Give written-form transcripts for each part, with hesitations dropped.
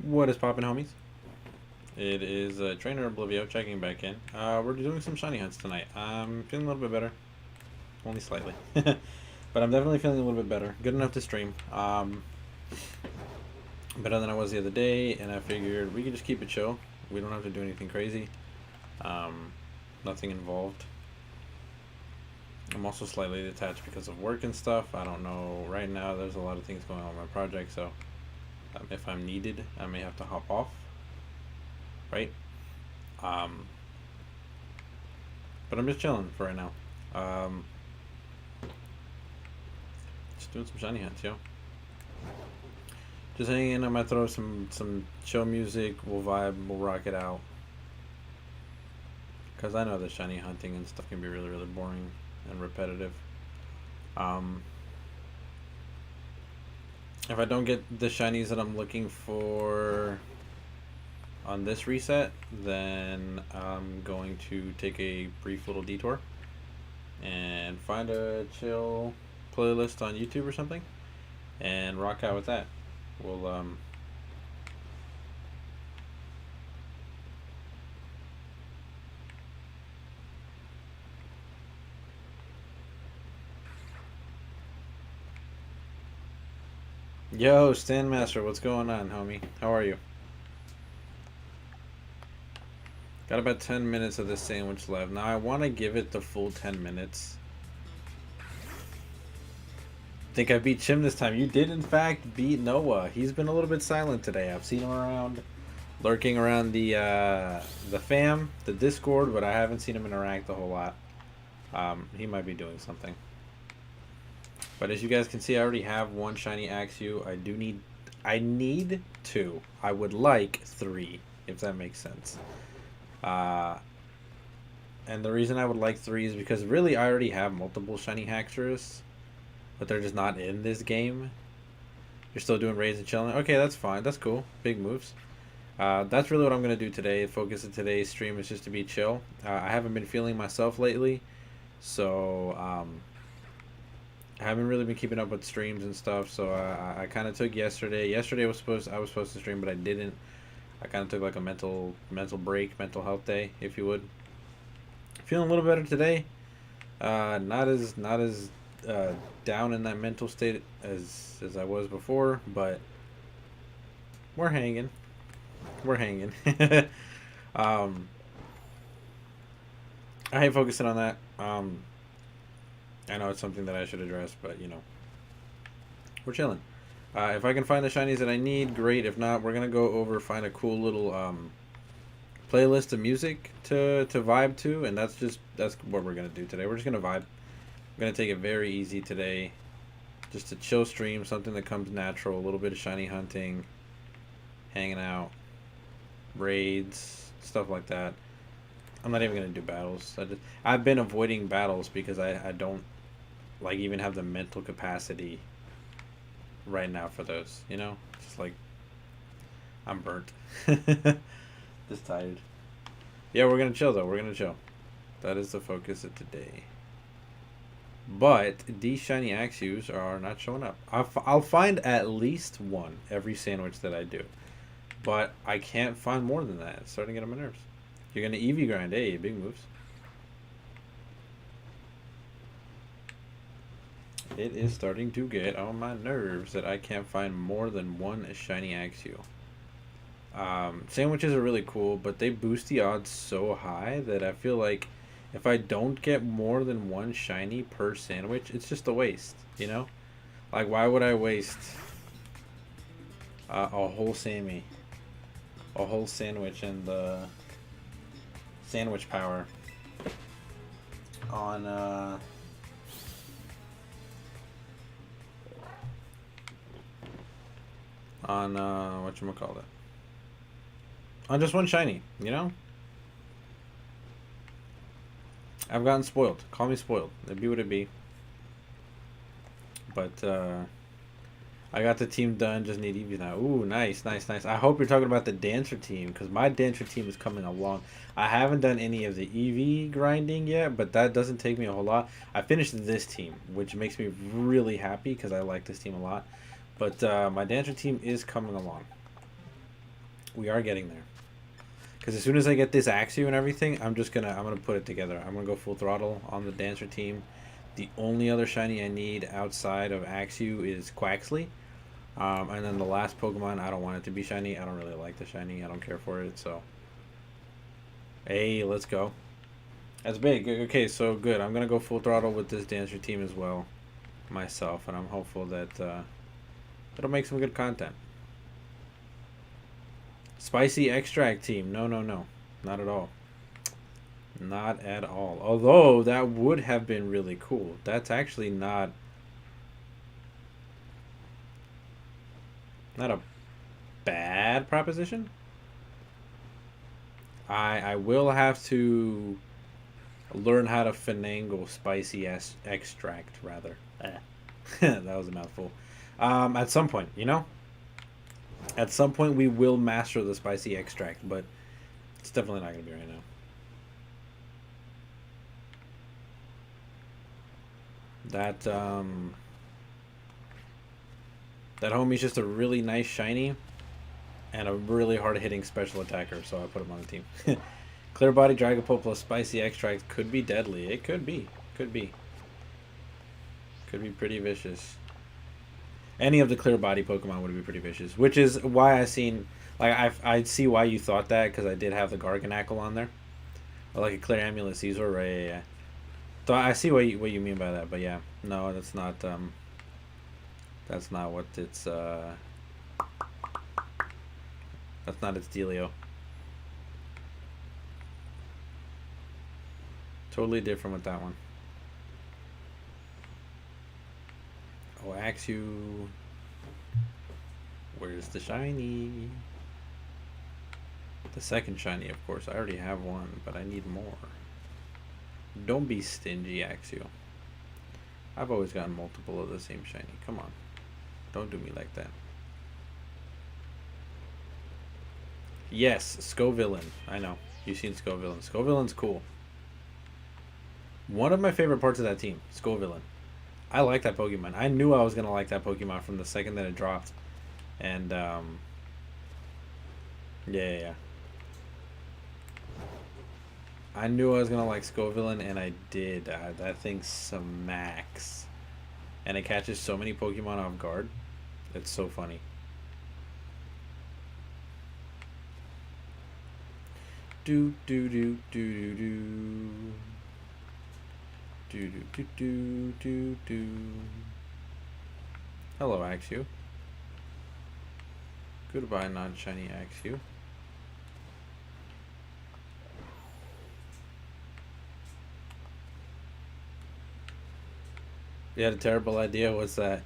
What is poppin', homies? It is Trainer Oblivio checking back in. We're doing some shiny hunts tonight. I'm feeling a little bit better, only slightly, but I'm definitely feeling a little bit better. Good enough to stream. Better than I was the other day, and I figured we could just keep it chill. We don't have to do anything crazy. Um, Nothing involved. I'm also slightly detached because of work and stuff. I don't know. Right now, there's a lot of things going on with my project, so if I'm needed, I may have to hop off. Right? Um, but I'm just chilling for right now. Um, just doing some shiny hunts, yo. Just hanging in. I might throw some chill music. We'll vibe. We'll rock it out. Cause I know the shiny hunting and stuff can be really boring and repetitive. Um, if I don't get the shinies that I'm looking for on this reset, then I'm going to take a brief little detour and find a chill playlist on YouTube or something and rock out with that. We'll Yo, Standmaster, what's going on, homie? How are you? Got about 10 minutes of this sandwich left. Now I want to give it the full 10 minutes. Think I beat Chim this time. You did, in fact, beat Noah. He's been a little bit silent today. I've seen him around, lurking around the fam, the Discord, but I haven't seen him interact a whole lot. He might be doing something. But as you guys can see, I already have one shiny Axew. I need two. I would like three, if that makes sense. And the reason I would like three is because really I already have multiple shiny Haxorus, but they're just not in this game. You're still doing raids and chilling. Okay, that's fine. That's cool. Big moves. That's really what I'm going to do today. The focus of today's stream is just to be chill. I haven't been feeling myself lately, so I haven't really been keeping up with streams and stuff. So I kind of took yesterday. Yesterday I was supposed to stream, but I didn't. I kind of took like a mental break, mental health day, if you would. Feeling a little better today. Not as down in that mental state as I was before, but we're hanging. We're hanging. I hate focusing on that. I know it's something that I should address, but you know, we're chilling. If I can find the shinies that I need, great. If not, we're gonna go over find a cool little playlist of music to vibe to, and that's what we're gonna do today. We're just gonna vibe. I'm gonna take it very easy today, just a chill stream, something that comes natural, a little bit of shiny hunting, hanging out, raids, stuff like that. I'm not even gonna do battles. I've been avoiding battles because I don't like even have the mental capacity right now for those. You know, just like I'm burnt, just tired. Yeah, we're gonna chill though. We're gonna chill. That is the focus of today. But these shiny Axews are not showing up. I'll find at least one every sandwich that I do. But I can't find more than that. It's starting to get on my nerves. You're going to EV grind. Hey, big moves. It is starting to get on my nerves that I can't find more than one shiny Axew. Sandwiches are really cool, but they boost the odds so high that I feel like if I don't get more than one shiny per sandwich, it's just a waste, you know? Like, why would I waste a whole Sammy, a whole sandwich, and the sandwich power on whatchamacallit, on just one shiny, you know? I've gotten spoiled. Call me spoiled. It'd be what it be. But I got the team done. Just need EVs now. Ooh, nice. I hope you're talking about the dancer team, because my dancer team is coming along. I haven't done any of the EV grinding yet, but that doesn't take me a whole lot. I finished this team, which makes me really happy because I like this team a lot. But my dancer team is coming along. We are getting there. Because as soon as I get this Axew and everything, I'm gonna put it together. I'm gonna go full throttle on the Dancer team. The only other shiny I need outside of Axew is Quaxley. And then the last Pokemon, I don't want it to be shiny. I don't really like the shiny. I don't care for it, so. Hey, let's go. That's big. Okay, so good. I'm gonna go full throttle with this Dancer team as well, myself, and I'm hopeful that it'll make some good content. Spicy extract team. No, no, no. Not at all. Not at all. Although that would have been really cool. That's actually not a bad proposition. I will have to learn how to finagle spicy extract rather. That was a mouthful. At some point, you know? At some point we will master the spicy extract, but it's definitely not going to be right now. That homie's just a really nice shiny and a really hard-hitting special attacker, so I put him on the team. Clear Body Dragapult plus Spicy Extract could be deadly. It could be. Could be. Could be pretty vicious. Any of the Clear Body Pokemon would be pretty vicious, which is why I seen... Like, I see why you thought that, because I did have the Garganacl on there. Or like a Clear Amulet Caesar, right? Yeah. So I see what you mean by that, but yeah. No, that's not what it's... That's not its dealio. Totally different with that one. Oh, Axew. Where's the shiny? The second shiny, of course. I already have one, but I need more. Don't be stingy, Axew. I've always gotten multiple of the same shiny. Come on. Don't do me like that. Yes, Scovillain. I know. You've seen Scovillain. Scovillain's cool. One of my favorite parts of that team, Scovillain. I like that Pokemon. I knew I was going to like that Pokemon from the second that it dropped. And, yeah. I knew I was going to like Scovillain, and I did. That thing smacks. And it catches so many Pokemon off guard. It's so funny. Do do do do do do do do do do do. Hello, Axew. Goodbye, non-shiny Axew. You had a terrible idea. What's that?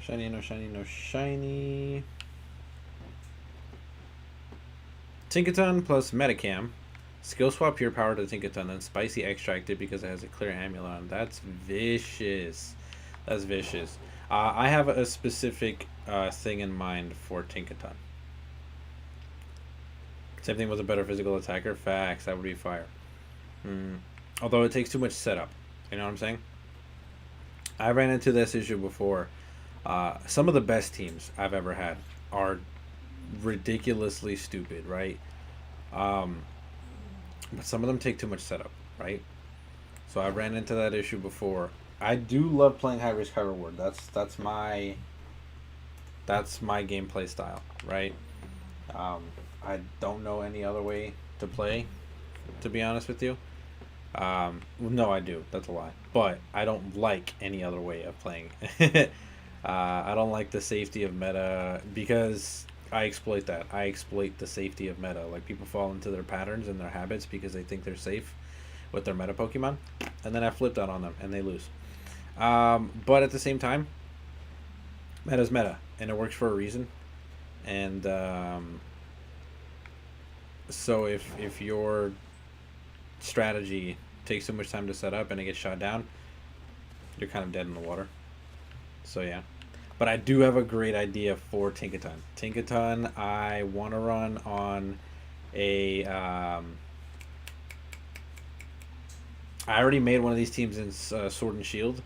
Shiny, no shiny, no shiny. Tinkaton plus Metacam. Skill swap Pure Power to Tinkaton, then Spicy Extracted because it has a Clear Amulet on. That's vicious. That's vicious. I have a specific thing in mind for Tinkaton. Same thing with a better physical attacker. Facts. That would be fire. Although it takes too much setup. You know what I'm saying? I ran into this issue before. Some of the best teams I've ever had are ridiculously stupid, right? But some of them take too much setup, right? So I ran into that issue before. I do love playing high risk, high reward. That's my gameplay style, right? I don't know any other way to play, to be honest with you. No, I do. That's a lie. But I don't like any other way of playing. I don't like the safety of meta because I exploit that. I exploit the safety of meta. Like, people fall into their patterns and their habits because they think they're safe with their meta Pokemon, and then I flip that on them and they lose. But at the same time, meta's meta, and it works for a reason. And so if you're strategy takes too much time to set up and it gets shot down, you're kind of dead in the water. So yeah. But I do have a great idea for Tinkaton. Tinkaton, I want to run on a... I already made one of these teams in Sword and Shield,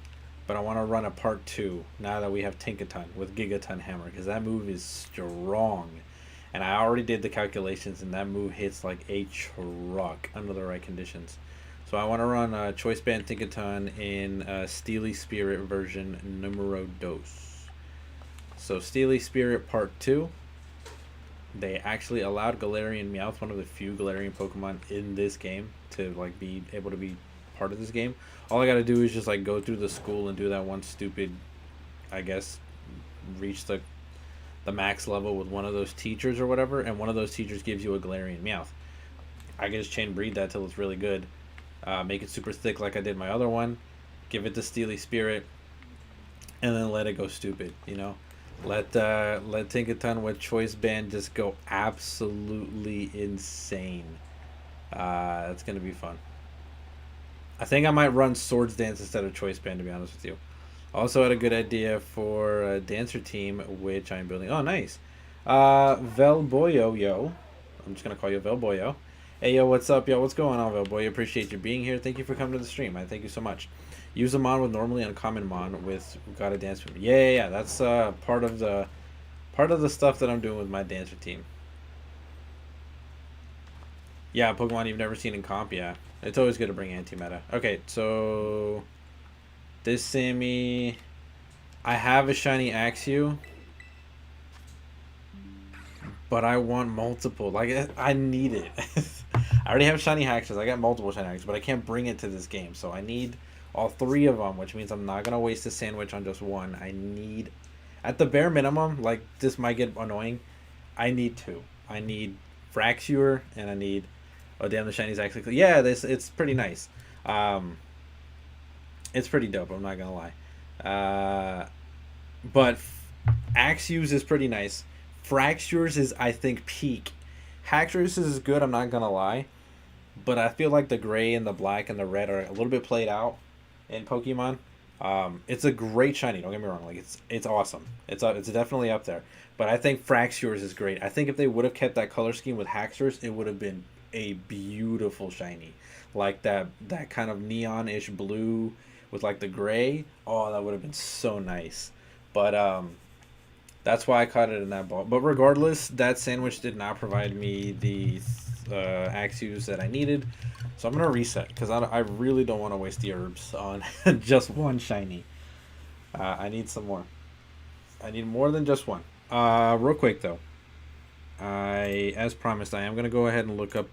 but I want to run a part 2 now that we have Tinkaton with Gigaton Hammer, because that move is strong. And I already did the calculations, and that move hits like a truck under the right conditions. So I want to run Choice Band Tinkaton in Steely Spirit version numero dos. So Steely Spirit Part 2. They actually allowed Galarian Meowth, one of the few Galarian Pokemon in this game, to like be able to be part of this game. All I gotta do is just like go through the school and do that one stupid, I guess, reach the max level with one of those teachers or whatever, and one of those teachers gives you a Galarian Meowth. I can just chain breed that till it's really good. Make it super thick like I did my other one. Give it the Steely Spirit, and then let it go stupid, you know? Let Tinkaton with Choice Band just go absolutely insane. That's gonna be fun. I think I might run Swords Dance instead of Choice Band, to be honest with you. Also had a good idea for a Dancer team, which I'm building. Oh, nice. Velboyo, yo. I'm just gonna call you Velboyo. Hey, yo, what's up, yo? What's going on, Velboyo? Appreciate you being here. Thank you for coming to the stream. I thank you so much. Use a mon with normally uncommon mon with gotta dance with me. Yeah. That's part of the stuff that I'm doing with my Dancer team. Yeah, Pokemon you've never seen in comp. Yeah, it's always good to bring anti-meta. Okay, so this Sammy, I have a shiny Axew, but I want multiple. Like, I need it. I already have shiny Haxorus. I got multiple shiny Haxorus, but I can't bring it to this game, so I need all 3 of them, which means I'm not gonna waste a sandwich on just one. I need, at the bare minimum, like this might get annoying, I need 2. I need Fraxure and I need, oh damn, the shiny's actually, yeah, it's pretty nice. It's pretty dope, I'm not gonna lie. But Axew's is pretty nice. Fraxure's is, I think, peak. Haxorus is good, I'm not gonna lie, but I feel like the gray and the black and the red are a little bit played out in Pokemon. It's a great shiny, don't get me wrong, like it's awesome. It's definitely up there. But I think Fraxure's is great. I think if they would have kept that color scheme with Haxorus, it would have been a beautiful shiny. Like that kind of neon-ish blue with like the gray. Oh, that would have been so nice. But that's why I caught it in that ball. But regardless, that sandwich did not provide me the Axews that I needed. So I'm going to reset, because I really don't want to waste the herbs on just one shiny. I need some more. I need more than just one. Real quick, though. As promised, I am going to go ahead and look up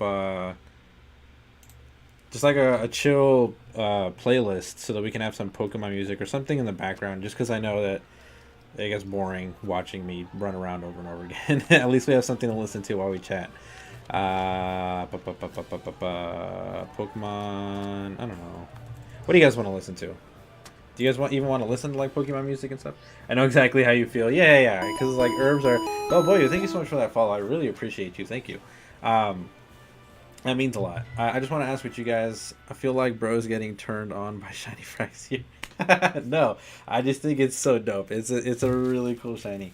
just like a chill playlist so that we can have some Pokemon music or something in the background, just because I know that it gets boring watching me run around over and over again. At least we have something to listen to while we chat. Pokemon, I don't know. What do you guys want to listen to? Do you guys even want to listen to like Pokemon music and stuff? I know exactly how you feel. Yeah. Because like herbs are. Oh boy, thank you so much for that follow. I really appreciate you. Thank you. That means a lot. I just want to ask what you guys. I feel like bro's getting turned on by shiny Frax here. No, I just think it's so dope. It's a really cool shiny.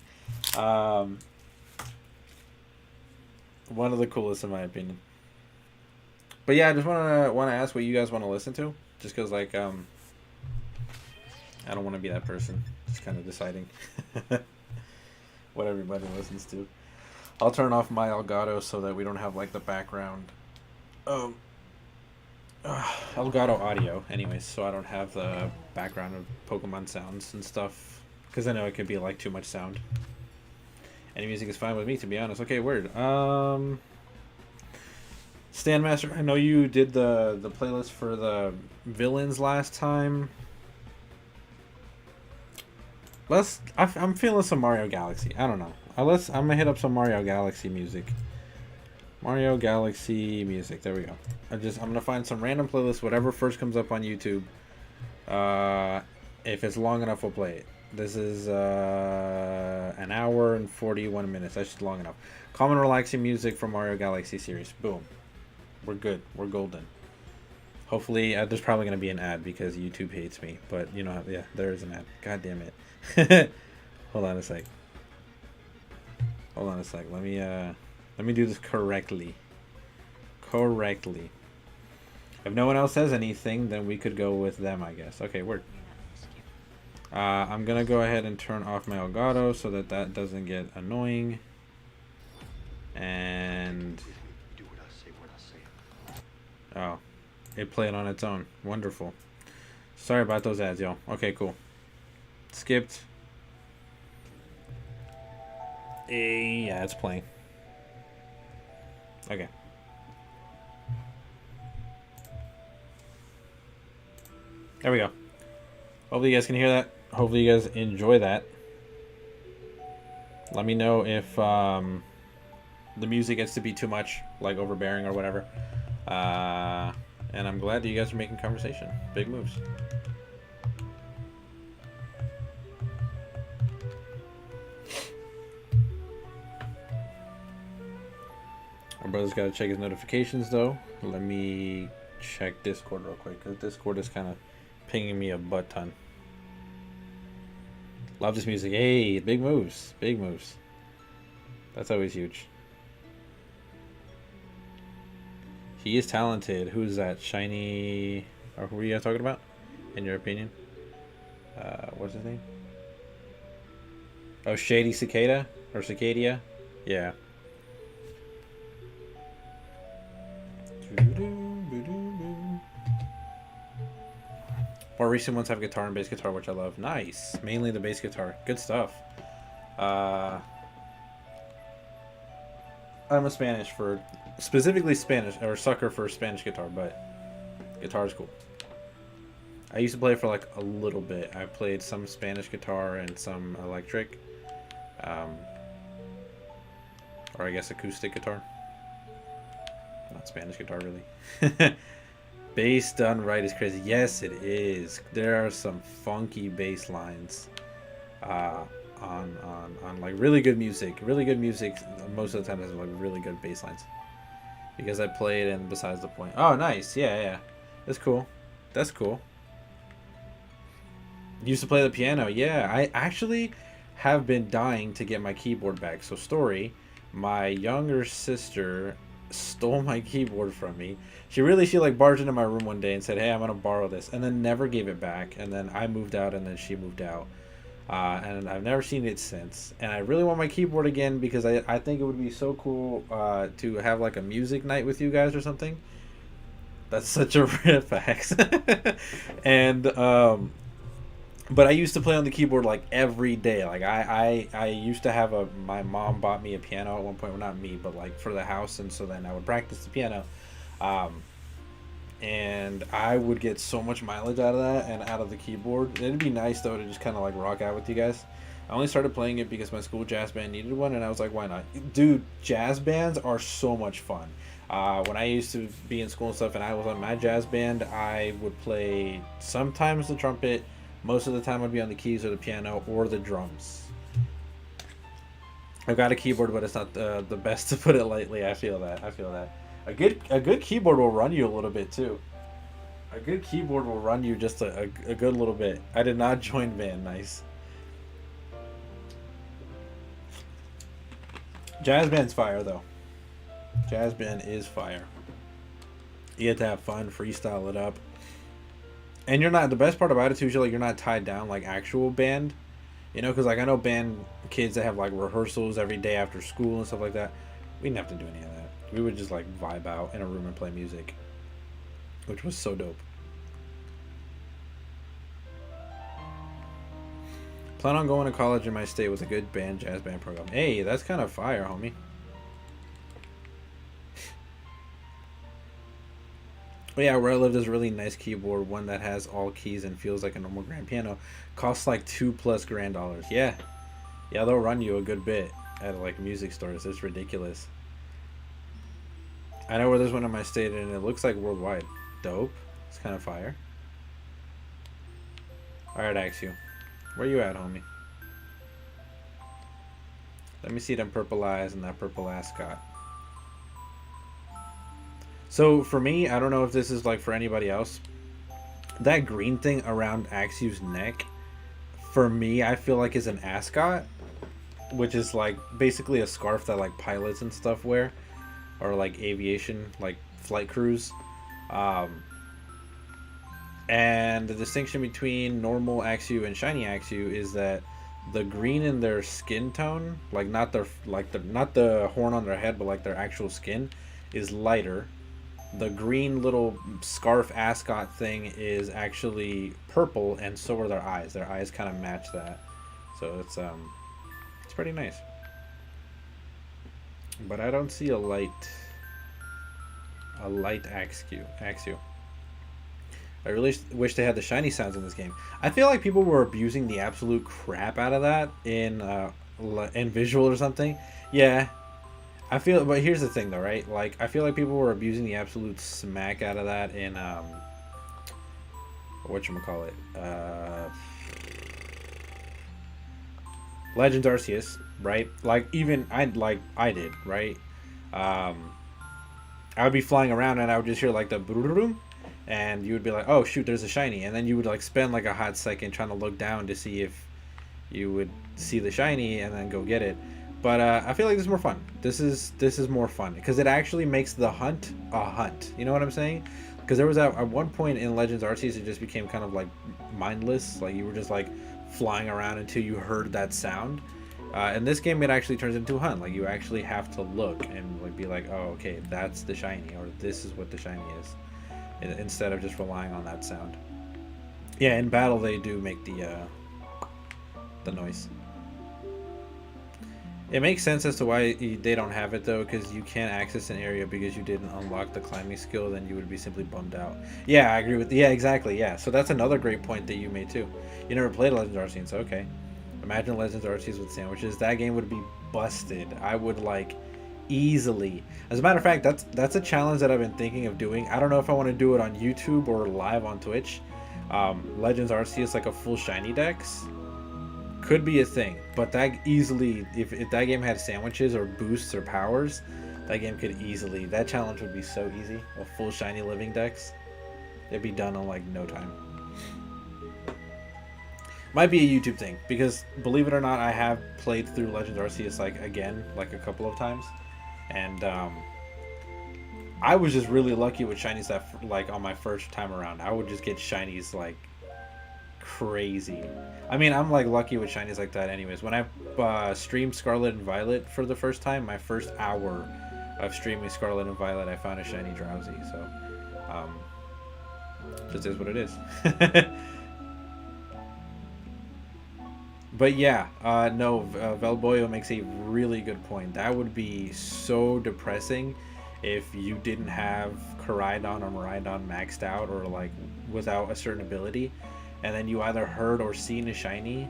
One of the coolest in my opinion. But yeah, I just want to ask what you guys want to listen to, just because like I don't want to be that person just kind of deciding what everybody listens to. I'll turn off my Elgato so that we don't have like the background Elgato audio anyways, so I don't have the background of Pokemon sounds and stuff, because I know it could be like too much sound. Any music is fine with me, to be honest. Okay, word. Standmaster, I know you did the playlist for the villains last time. I'm feeling some Mario Galaxy. I don't know. I'm gonna hit up some Mario Galaxy music. Mario Galaxy music. There we go. I'm gonna find some random playlist, whatever first comes up on YouTube. If it's long enough, we'll play it. This is an hour and 41 minutes. That's just long enough. Calm and relaxing music from Mario Galaxy series. Boom. We're good. We're golden. Hopefully, there's probably going to be an ad because YouTube hates me. But, you know, yeah, there is an ad. God damn it. Hold on a sec. Hold on a sec. Let me do this correctly. Correctly. If no one else says anything, then we could go with them, I guess. Okay, word. I'm going to go ahead and turn off my Elgato so that that doesn't get annoying. And... oh. It played on its own. Wonderful. Sorry about those ads, yo. Okay, cool. Skipped. Yeah, it's playing. Okay. There we go. Hopefully you guys can hear that. Hopefully you guys enjoy that. Let me know if the music gets to be too much, like overbearing or whatever. And I'm glad that you guys are making conversation. Big moves. My brother's got to check his notifications, though. Let me check Discord real quick, because Discord is kind of pinging me a butt ton. Love this music. Hey, big moves. Big moves. That's always huge. He is talented. Who's that? Shiny... or who are you guys talking about? In your opinion? What's his name? Oh, Shady Cicada? Or Cicadia? Yeah. More recent ones have guitar and bass guitar, which I love. Nice. Mainly the bass guitar. Good stuff. I'm a Spanish for... specifically Spanish, or sucker for Spanish guitar, but guitar is cool. I used to play for like a little bit. I played some Spanish guitar and some electric. Or I guess acoustic guitar. Not Spanish guitar, really. Bass done right is crazy. Yes, it is. There are some funky bass lines on like really good music. Really good music most of the time has like really good bass lines. Because I played and besides the point. Oh, nice. Yeah, yeah. That's cool. That's cool. Used to play the piano. Yeah, I actually have been dying to get my keyboard back. So story, my younger sister stole my keyboard from me. She like barged into my room one day and said, hey, I'm gonna borrow this, and then never gave it back. And then I moved out and then she moved out, and I've never seen it since. And I really want my keyboard again because I think it would be so cool to have like a music night with you guys or something. That's such a rip facts. And but I used to play on the keyboard like every day. Like I used to have my mom bought me a piano at one point. Well, not me, but like for the house. And so then I would practice the piano. And I would get so much mileage out of that and out of the keyboard. It'd be nice though to just kind of like rock out with you guys. I only started playing it because my school jazz band needed one, and I was like, why not? Dude, jazz bands are so much fun. When I used to be in school and stuff and I was on my jazz band, I would play sometimes the trumpet. Most of the time I'd be on the keys or the piano or the drums. I've got a keyboard, but it's not the best, to put it lightly. I feel that. A good keyboard will run you a little bit too. A good keyboard will run you just a good little bit. I did not join band. Nice. Jazz band's fire though. Jazz band is fire. You get to have fun, freestyle it up. And you're not, the best part about it too is you're not tied down like actual band, you know, because like I know band kids that have like rehearsals every day after school and stuff like that. We didn't have to do any of that. We would just like vibe out in a room and play music, which was so dope. Plan on going to college in my state with a good band, jazz band program. Hey, that's kind of fire, homie. But yeah, where I live, there's a really nice keyboard, one that has all keys and feels like a normal grand piano. Costs like $2+ grand. Yeah, they'll run you a good bit at like music stores. It's ridiculous. I know where there's one in my state, and it looks like worldwide. Dope. It's kind of fire. All right, ask you, where you at, homie? Let me see them purple eyes and that purple ascot. So for me, I don't know if this is like for anybody else. That green thing around Axew's neck, for me, I feel like is an ascot, which is like basically a scarf that like pilots and stuff wear, or like aviation, like flight crews. Um, and the distinction between normal Axew and shiny Axew is that the green in their skin tone, like not the horn on their head, but like their actual skin, is lighter. The green little scarf ascot thing is actually purple, and so are their eyes. Their eyes kind of match that, so it's pretty nice. But I don't see a light Axew. I really wish they had the shiny sounds in this game. I feel like people were abusing the absolute crap out of that in visual or something. Yeah, I feel, but here's the thing though, right? Like, I feel like people were abusing the absolute smack out of that in whatchamacallit, Legends Arceus, right? Like, even I did, right? Um, I would be flying around and I would just hear like the boom, and you would be like, oh shoot, there's a shiny, and then you would like spend like a hot second trying to look down to see if you would see the shiny and then go get it. But I feel like this is more fun. This is more fun because it actually makes the hunt a hunt. You know what I'm saying? Because there was at one point in Legends Arceus, it just became kind of like mindless. Like you were just like flying around until you heard that sound. In this game, it actually turns into a hunt. Like you actually have to look and like be like, oh, okay, that's the shiny, or this is what the shiny is, instead of just relying on that sound. Yeah, in battle they do make the noise. It makes sense as to why they don't have it though, because you can't access an area because you didn't unlock the climbing skill. Then you would be simply bummed out. Yeah, I agree with. Yeah, exactly. Yeah, so that's another great point that you made too. You never played Legends Arceus, so okay. Imagine Legends Arceus with sandwiches. That game would be busted. I would like easily. As a matter of fact, that's a challenge that I've been thinking of doing. I don't know if I want to do it on YouTube or live on Twitch. Legends Arceus like a full shiny dex could be a thing, but that easily, if that game had sandwiches or boosts or powers, that game could easily, that challenge would be so easy. A full shiny living dex, it'd be done in like no time. Might be a YouTube thing, because believe it or not, I have played through Legends Arceus like again, like a couple of times, and I was just really lucky with shinies that like on my first time around. I would just get shinies like crazy. I mean, I'm like lucky with shinies like that anyways. When I streamed Scarlet and Violet for the first time, my first hour of streaming Scarlet and Violet, I found a shiny Drowsy. So just is what it is. But yeah, no, Velboyo makes a really good point. That would be so depressing if you didn't have Koraidon or Miraidon maxed out, or like without a certain ability, and then you either heard or seen a shiny.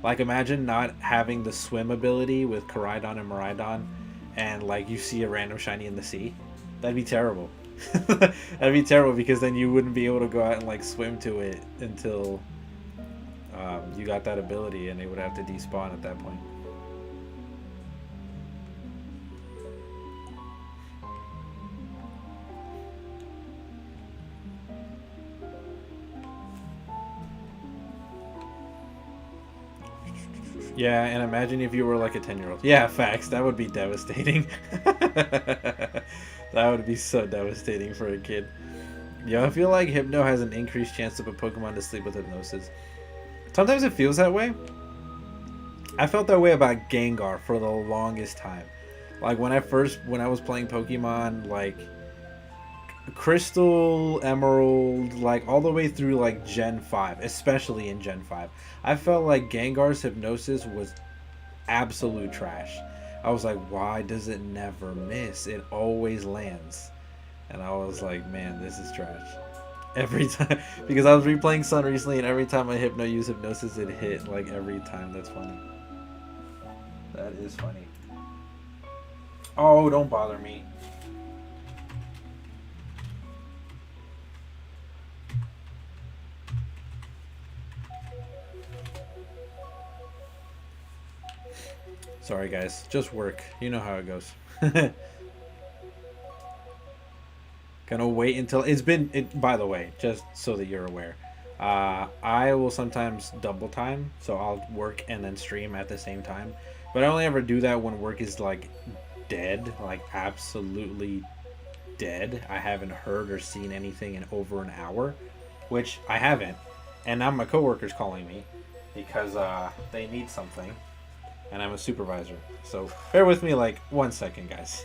Like imagine not having the swim ability with Koraidon and Miraidon, and like you see a random shiny in the sea. That'd be terrible. That'd be terrible, because then you wouldn't be able to go out and like swim to it until you got that ability, and they would have to despawn at that point. Yeah, and imagine if you were like a 10-year-old. Yeah, facts. That would be devastating. That would be so devastating for a kid. Yo, I feel like Hypno has an increased chance to put Pokemon to sleep with hypnosis. Sometimes it feels that way. I felt that way about Gengar for the longest time. Like when I was playing Pokemon, like Crystal, Emerald, like all the way through like Gen 5, especially in Gen 5. I felt like Gengar's hypnosis was absolute trash. I was like, why does it never miss? It always lands. And I was like, man, this is trash. Every time, because I was replaying Sun recently, and every time I use hypnosis, it hit like every time. That's funny. That is funny. Oh, don't bother me. Sorry guys, just work. You know how it goes. Gonna wait until it's been. By the way, just so that you're aware, I will sometimes double time, so I'll work and then stream at the same time. But I only ever do that when work is like dead, like absolutely dead. I haven't heard or seen anything in over an hour, which I haven't. And now my coworker's calling me because they need something, and I'm a supervisor. So bear with me like 1 second, guys.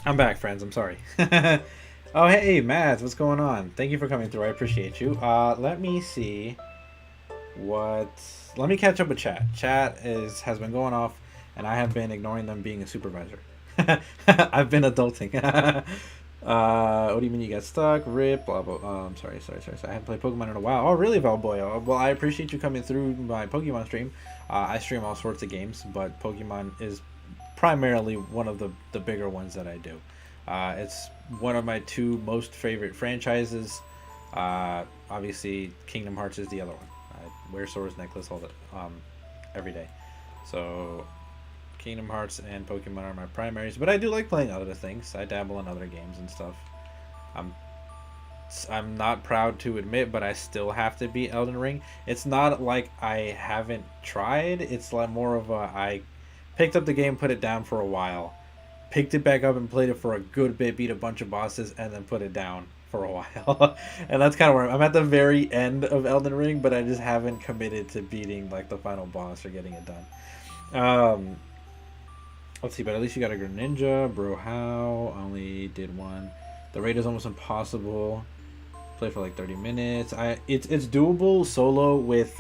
I'm back, friends. I'm sorry. Oh, hey, Mads, what's going on? Thank you for coming through. I appreciate you. Let me see what. Let me catch up with chat. Chat has been going off, and I have been ignoring them being a supervisor. I've been adulting. What do you mean you got stuck? Rip, blah blah. I'm sorry. I haven't played Pokemon in a while. Oh, really, Valboy? Well, I appreciate you coming through my Pokemon stream. I stream all sorts of games, but Pokemon is primarily one of the bigger ones that I do. It's one of my two most favorite franchises. Obviously, Kingdom Hearts is the other one. I wear Sora's necklace every day. So, Kingdom Hearts and Pokemon are my primaries, but I do like playing other things. I dabble in other games and stuff. I'm not proud to admit, but I still have to beat Elden Ring. It's not like I haven't tried. It's like more of I picked up the game, put it down for a while, picked it back up and played it for a good bit, beat a bunch of bosses, and then put it down for a while. And that's kind of where I'm at the very end of Elden Ring, but I just haven't committed to beating like the final boss or getting it done. Let's see, but at least you got a Greninja. Bro, how? I only did one. The raid is almost impossible. Play for like 30 minutes. It's doable solo with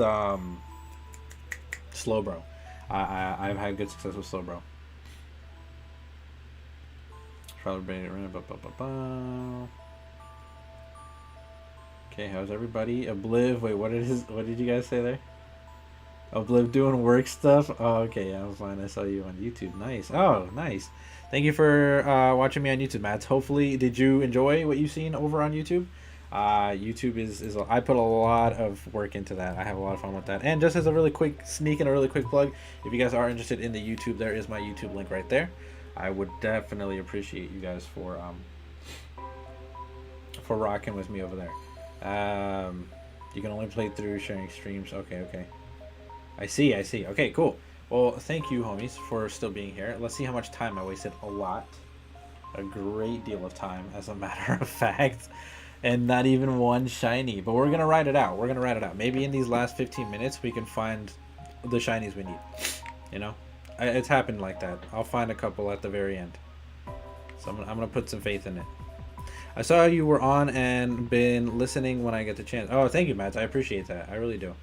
Slowbro. I've had good success with Slowbro. Okay, how's everybody? Obliv, wait, what did you guys say there? Obliv doing work stuff? Oh, okay, yeah, I'm fine. I saw you on YouTube. Nice. Oh, nice. Thank you for watching me on YouTube, Matt. Hopefully, did you enjoy what you've seen over on YouTube? YouTube is I put a lot of work into that. I have a lot of fun with that. And just as a really quick sneak and a really quick plug, if you guys are interested in the YouTube, there is my YouTube link right there. I would definitely appreciate you guys for rocking with me over there. You can only play through sharing streams. Okay. I see. Okay, cool. Well, thank you, homies, for still being here. Let's see how much time I wasted. A lot. A great deal of time, as a matter of fact. And not even one shiny. But we're going to ride it out. Maybe in these last 15 minutes, we can find the shinies we need. You know? It's happened like that. I'll find a couple at the very end. So I'm going to put some faith in it. I saw you were on and been listening when I get the chance. Oh, thank you, Matt. I appreciate that. I really do.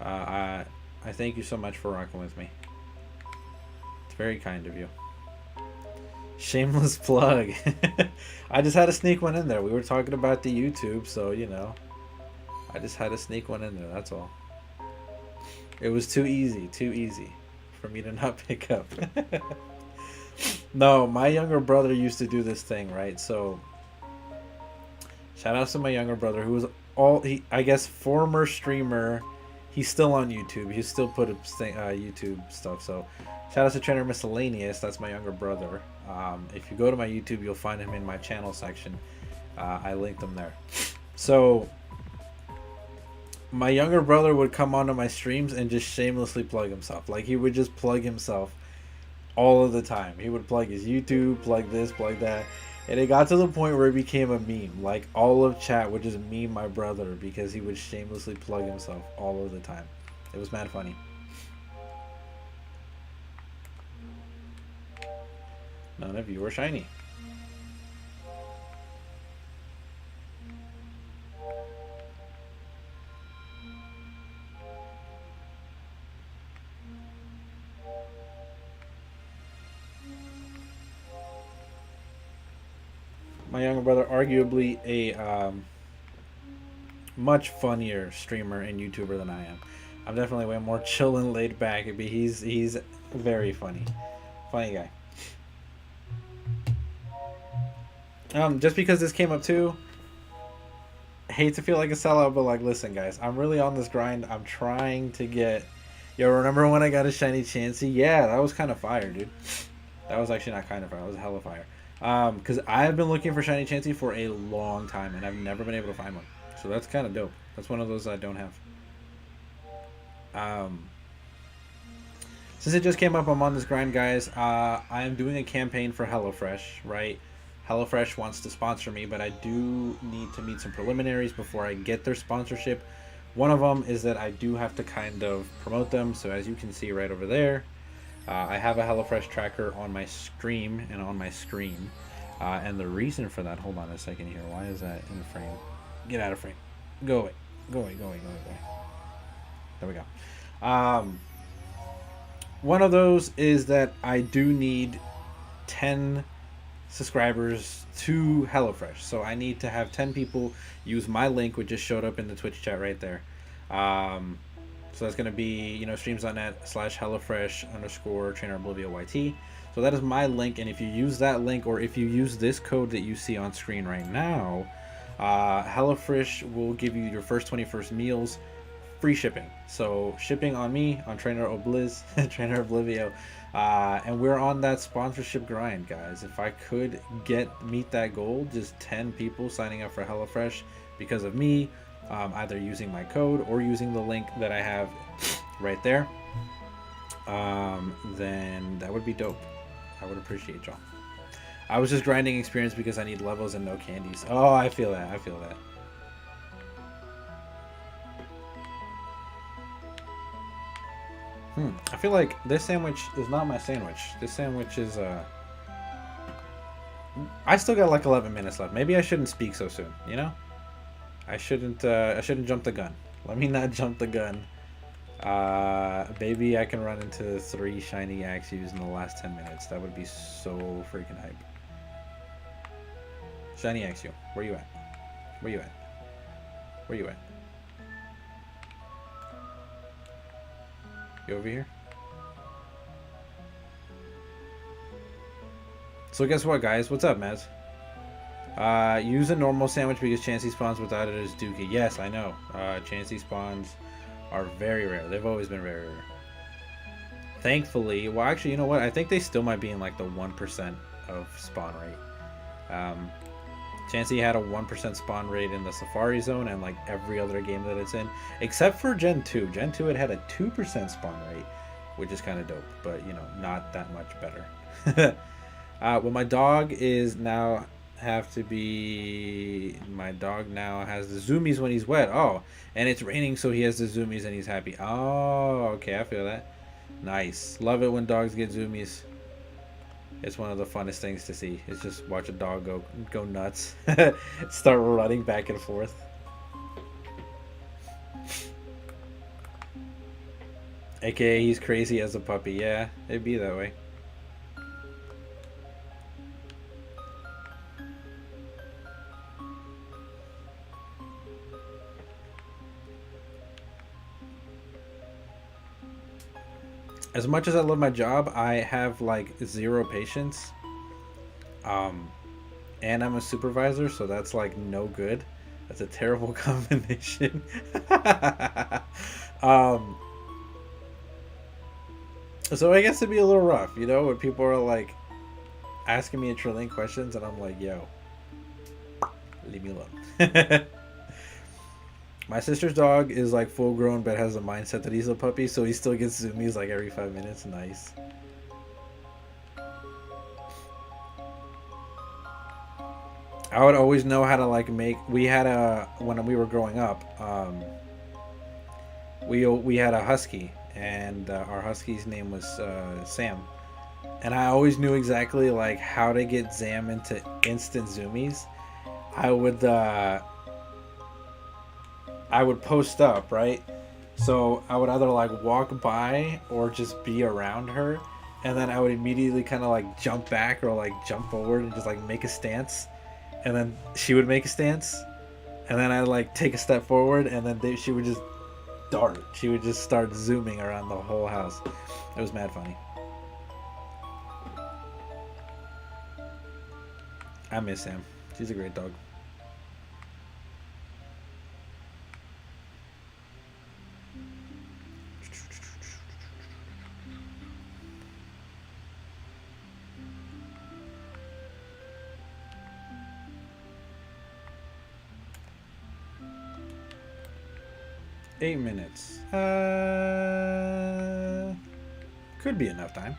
I thank you so much for rocking with me. It's very kind of you. Shameless plug. I just had to sneak one in there. We were talking about the YouTube, so, you know. I just had to sneak one in there, that's all. It was too easy for me to not pick up. No, my younger brother used to do this thing, right? So, shout out to my younger brother, who was I guess, former streamer. He's still on YouTube. He still put up YouTube stuff. So, shout out to Trainer Miscellaneous. That's my younger brother. If you go to my YouTube, you'll find him in my channel section. I linked him there. So, my younger brother would come onto my streams and just shamelessly plug himself. Like, he would just plug himself all of the time. He would plug his YouTube, plug this, plug that. And it got to the point where it became a meme. Like, all of chat would just meme my brother because he would shamelessly plug himself all of the time. It was mad funny. None of you were shiny. My younger brother, arguably a much funnier streamer and YouTuber than I am. I'm definitely way more chill and laid back, but he's very funny guy. Just because this came up too, hate to feel like a sellout, but like, listen, guys, I'm really on this grind. I'm trying to get. Yo, remember when I got a shiny Chansey? Yeah, that was kind of fire, dude. That was actually not kind of fire. That was hella fire. Because I've been looking for shiny Chansey for a long time, and I've never been able to find one. So that's kind of dope. That's one of those I don't have. Since it just came up, I'm on this grind, guys. I am doing a campaign for HelloFresh, right? HelloFresh wants to sponsor me, but I do need to meet some preliminaries before I get their sponsorship. One of them is that I do have to kind of promote them. So as you can see right over there, I have a HelloFresh tracker on my stream and on my screen. And the reason for that, hold on a second here. Why is that in frame? Get out of frame. Go away. Go away, go away, go away, go away. There we go. One of those is that I do need 10 subscribers to HelloFresh. So I need to have 10 people use my link, which just showed up in the Twitch chat right there. So that's going to be, streams.net/HelloFresh_TrainerOblivioYT. So that is my link. And if you use that link, or if you use this code that you see on screen right now, HelloFresh will give you your first 21st meals free shipping. So shipping on me, on Trainer Oblivio, and we're on that sponsorship grind, guys. If I could meet that goal, just 10 people signing up for HelloFresh because of me, either using my code or using the link that I have right there, then that would be dope. I would appreciate y'all. I was just grinding experience because I need levels and no candies. Oh, I feel that. I feel that. I feel like this sandwich is not my sandwich. This sandwich is, I still got like 11 minutes left. Maybe I shouldn't speak so soon, you know? I shouldn't jump the gun. Let me not jump the gun. Maybe I can run into 3 shiny Axews in the last 10 minutes. That would be so freaking hype. Shiny Axew, where you at? Where you at? Where you at? You over here? So guess what, guys? What's up, Maz? Use a normal sandwich because Chansey spawns without it as Dookie. Yes, I know. Chansey spawns are very rare. They've always been very rare. Thankfully, well, actually, you know what? I think they still might be in like the 1% of spawn rate. Chansey had a 1% spawn rate in the Safari Zone and like every other game that it's in, except for Gen 2. Gen 2, it had a 2% spawn rate, which is kind of dope, but not that much better. Well, my dog is now my dog now has the zoomies when he's wet. Oh, and it's raining, so he has the zoomies and he's happy. Oh, okay, I feel that. Nice. Love it when dogs get zoomies. It's one of the funnest things to see. It's just watch a dog go nuts. Start running back and forth. AKA he's crazy as a puppy. Yeah, it'd be that way. As much as I love my job, I have like 0 patience. And I'm a supervisor, so that's like no good. That's a terrible combination. So I guess it'd be a little rough, when people are like asking me a trillion questions and I'm like, yo, leave me alone. My sister's dog is like full grown but has a mindset that he's a puppy, so he still gets zoomies like every 5 minutes. Nice. I would always know how to like make. We had when we were growing up, we had a husky, and our husky's name was Sam, and I always knew exactly like how to get Sam into instant zoomies. I would uh, I would post up, right? So I would either like walk by or just be around her, and then I would immediately kind of like jump back or like jump forward and just like make a stance, and then she would make a stance, and then I like take a step forward, and then she would just dart. She would just start zooming around the whole house. It was mad funny. I miss Sam. She's a great dog. 8 minutes. Could be enough time.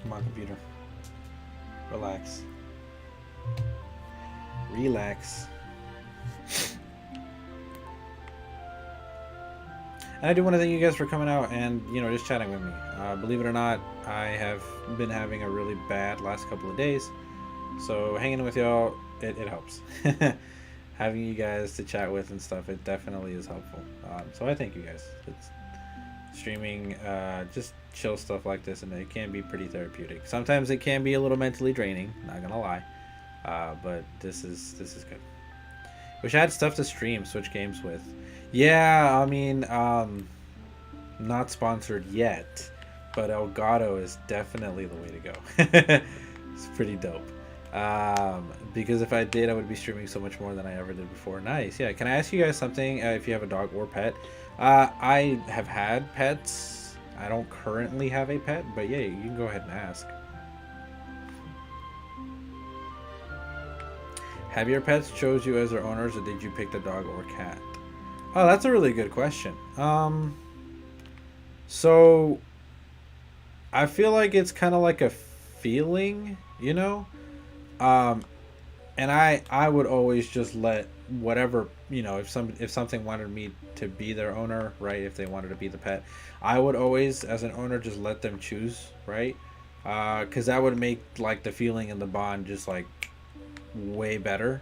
Come on, computer. Relax. Relax. And I do want to thank you guys for coming out and, just chatting with me. Believe it or not, I have been having a really bad last couple of days. So hanging with y'all, it helps. Having you guys to chat with and stuff, it definitely is helpful. So I thank you guys. It's streaming, just chill stuff like this, and it can be pretty therapeutic. Sometimes it can be a little mentally draining, not gonna lie. But this is good. Wish I had stuff to stream, switch games with. Yeah, I mean, not sponsored yet, but Elgato is definitely the way to go. It's pretty dope. Because if I did, I would be streaming so much more than I ever did before. Nice. Yeah. Can I ask you guys something? If you have a dog or pet, I have had pets. I don't currently have a pet, but yeah, you can go ahead and ask. Have your pets chose you as their owners, or did you pick the dog or cat? Oh, that's a really good question. So I feel like it's kind of like a feeling, Um, and I would always just let whatever, if something wanted me to be their owner, right? If they wanted to be the pet, I would always, as an owner, just let them choose, right? Because that would make like the feeling and the bond just like way better,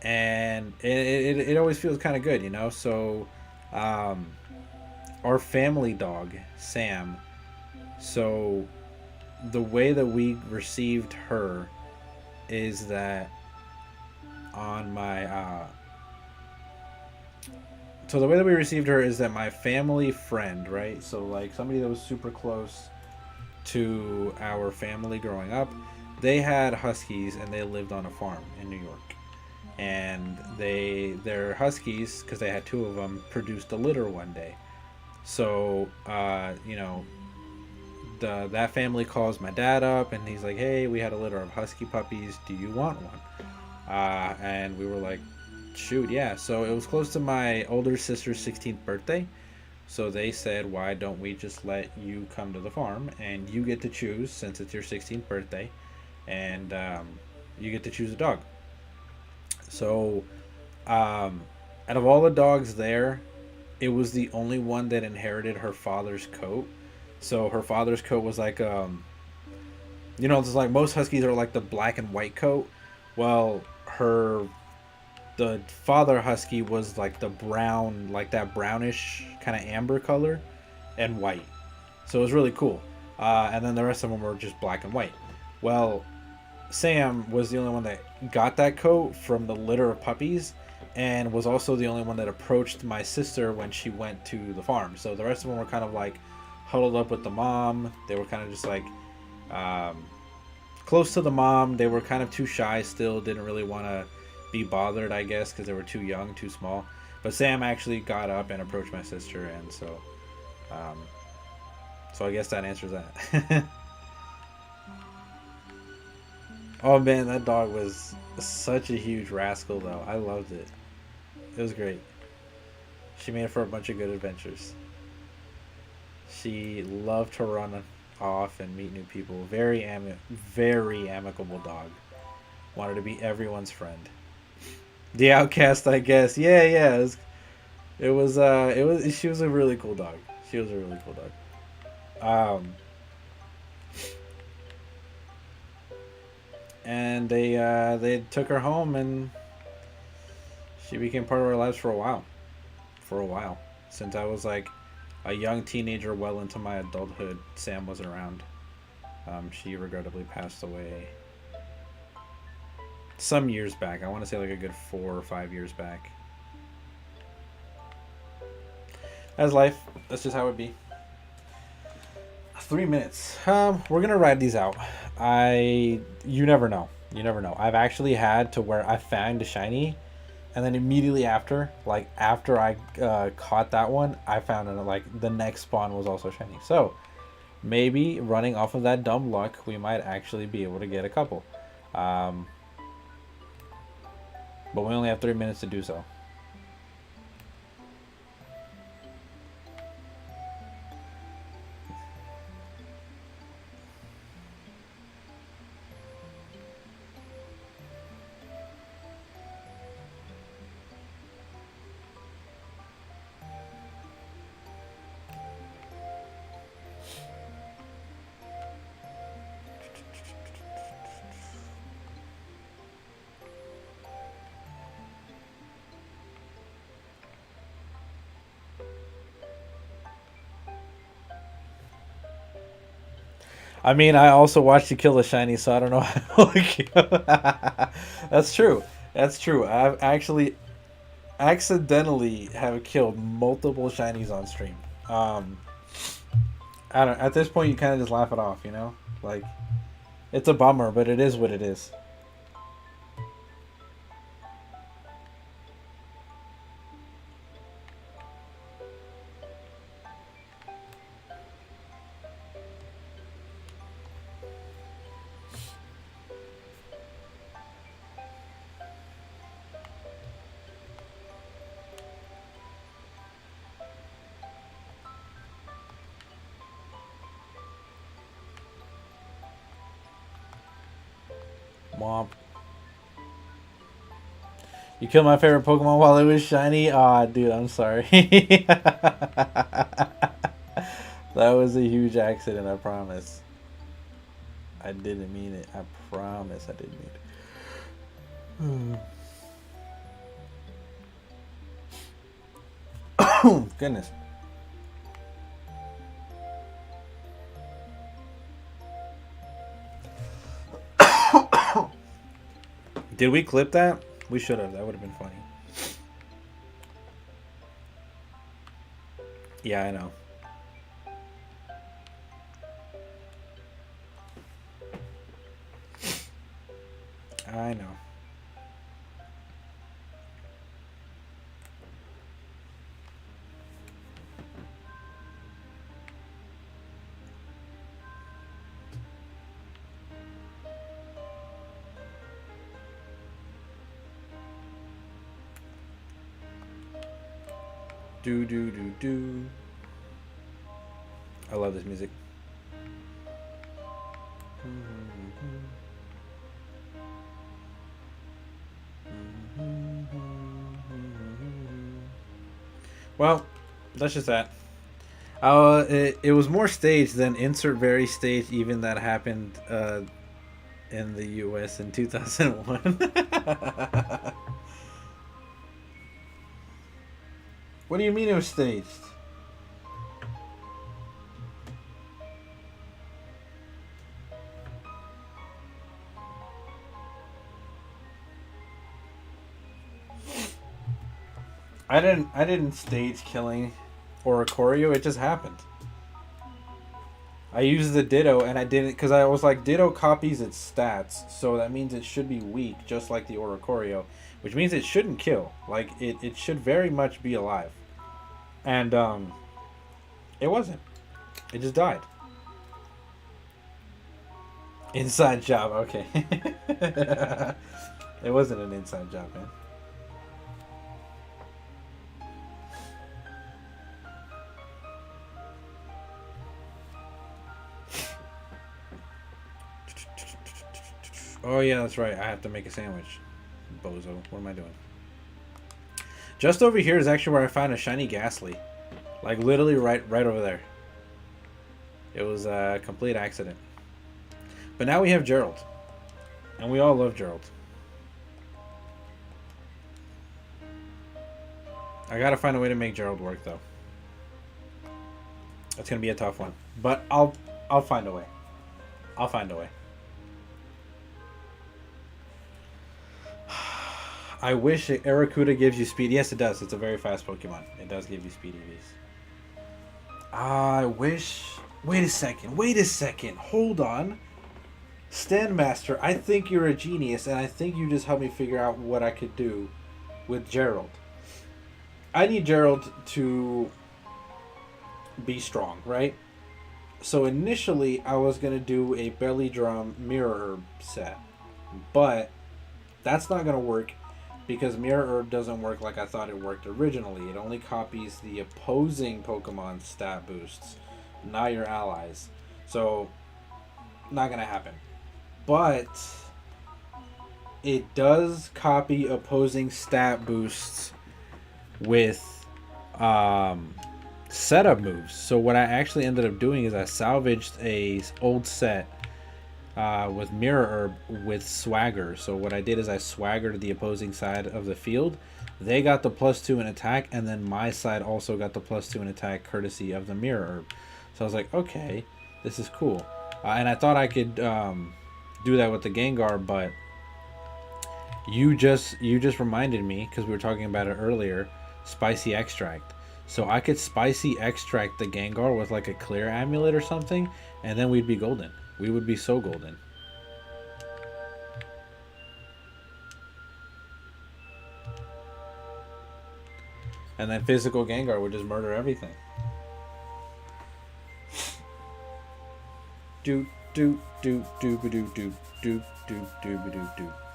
and it always feels kind of good, so um our family dog Sam, so the way that we received her is that on my so the way that we received her is that my family friend, right, so like somebody that was super close to our family growing up, they had huskies and they lived on a farm in New York. And their huskies, because they had two of them, produced a litter one day. So that family calls my dad up and he's like, hey, we had a litter of husky puppies, do you want one? And we were like, shoot, yeah. So it was close to my older sister's 16th birthday, so they said, why don't we just let you come to the farm and you get to choose, since it's your 16th birthday, and you get to choose a dog. So out of all the dogs there, it was the only one that inherited her father's coat. So her father's coat was like it's like most huskies are like the black and white coat. Well, the father husky was like the brown, like that brownish kind of amber color and white. So it was really cool. And then the rest of them were just black and white. Well, Sam was the only one that got that coat from the litter of puppies, and was also the only one that approached my sister when she went to the farm. So the rest of them were kind of like huddled up with the mom. They were kind of just like close to the mom. They were kind of too shy still, didn't really want to be bothered, I guess, because they were too young, too small. But Sam actually got up and approached my sister, and so I guess that answers that. Oh man, that dog was such a huge rascal though. I loved it. It was great. She made it for a bunch of good adventures. She loved to run off and meet new people. Very amicable dog. Wanted to be everyone's friend. The outcast, I guess. Yeah, yeah. It was. She was a really cool dog. She was a really cool dog. And they took her home, and she became part of our lives for a while. For a while, since I was like a young teenager, well into my adulthood, Sam wasn't around. She regrettably passed away some years back. I want to say like a good 4 or 5 years back. That's life. That's just how it be. 3 minutes. We're gonna ride these out. You never know. You never know. I've actually had to where I found a shiny, and then immediately after, like after I caught that one, I found it like the next spawn was also shiny. So maybe running off of that dumb luck, we might actually be able to get a couple. But we only have 3 minutes to do so. I mean, I also watched you kill a shiny, so I don't know how. That's true. That's true. I've actually accidentally have killed multiple shinies on stream. Um, I don't. At this point, you kind of just laugh it off, you know. Like, it's a bummer, but it is what it is. Womp. You killed my favorite Pokemon while it was shiny. Aw, dude, I'm sorry. That was a huge accident, I promise. I didn't mean it. I promise I didn't mean it. Goodness. Did we clip that? We should have. That would have been funny. Yeah, I know. I know. Do do do do. I love this music. Well, that's just that. It was more staged than insert very staged even that happened in the US in 2001. What do you mean it was staged? I didn't stage killing or a choreo, it just happened. I used the Ditto and I didn't because I was like Ditto copies its stats, so that means it should be weak, just like the Oricorio, which means it shouldn't kill. Like it should very much be alive. And it wasn't. It just died. Inside job, okay. It wasn't an inside job, man. Oh yeah, that's right. I have to make a sandwich. Bozo. What am I doing? Just over here is actually where I found a shiny Ghastly. Like literally right over there. It was a complete accident. But now we have Gerald. And we all love Gerald. I gotta find a way to make Gerald work though. That's gonna be a tough one. But I'll find a way. I'll find a way. I wish Aracuda gives you speed. Yes, it does. It's a very fast Pokemon. It does give you speed EVs. I wish... Wait a second. Wait a second. Hold on. Standmaster, I think you're a genius, and I think you just helped me figure out what I could do with Gerald. I need Gerald to be strong, right? So initially, I was going to do a Belly Drum Mirror Herb set. But that's not going to work because Mirror Herb doesn't work like I thought it worked originally. It only copies the opposing Pokemon stat boosts, not your allies. So, not going to happen. But it does copy opposing stat boosts with setup moves. So what I actually ended up doing is I salvaged a old set with Mirror Herb with Swagger. So what I did is I swaggered the opposing side of the field. They got the +2 in attack, and then my side also got the +2 in attack courtesy of the Mirror Herb. So I was like, okay, this is cool. And I thought I could do that with the Gengar, but you just reminded me, because we were talking about it earlier, Spicy Extract. So I could Spicy Extract the Gengar with like a clear amulet or something, and then we'd be golden. We would be so golden. And then physical Gengar would just murder everything. Do do do do do do do do do do do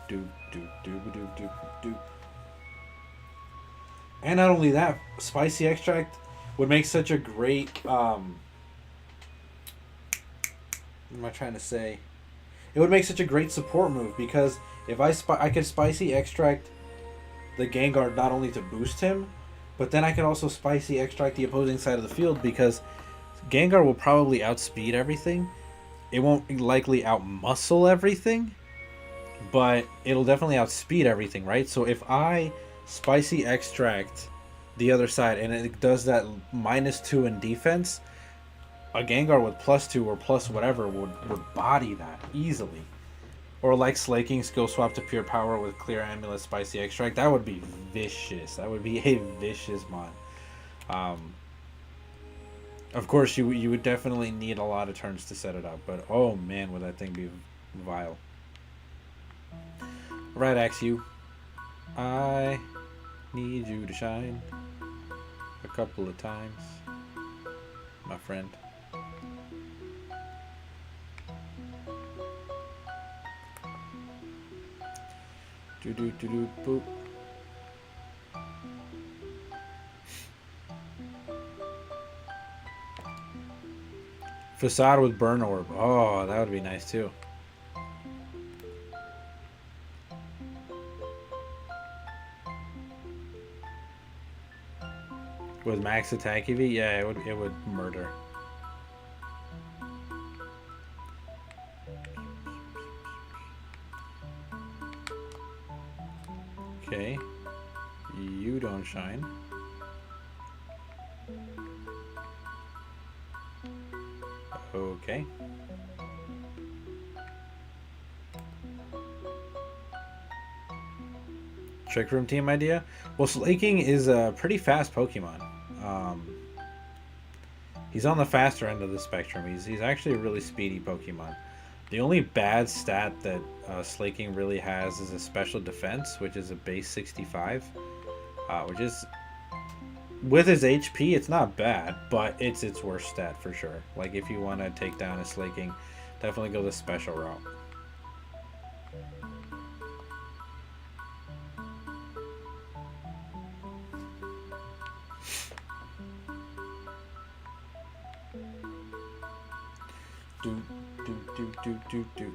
do do do do do do. And not only that, Spicy Extract would make such a great what am I trying to say? It would make such a great support move because if I could Spicy Extract the Gengar not only to boost him, but then I could also Spicy Extract the opposing side of the field because Gengar will probably outspeed everything. It won't likely outmuscle everything, but it'll definitely outspeed everything, right? So if I Spicy Extract the other side and it does that -2 in defense, a Gengar with +2 or plus whatever would body that easily. Or like Slaking Skill Swap to Pure Power with Clear Amulet Spicy Extract. That would be vicious. That would be a vicious mon. Of course, you would definitely need a lot of turns to set it up. But oh man, would that thing be vile. Right, Axew. I need you to shine a couple of times, my friend. Do do do do boop. Facade with Burn Orb. Oh, that would be nice too. With max attack EV, yeah, it would murder. Okay. You don't shine. Okay. Trick Room team idea? Well, Slaking is a pretty fast Pokemon. He's on the faster end of the spectrum. He's actually a really speedy Pokemon. The only bad stat that Slaking really has is a special defense, which is a base 65, which is, with his HP, it's not bad, but it's its worst stat for sure. Like if you want to take down a Slaking, definitely go the special route. Do do do do do do.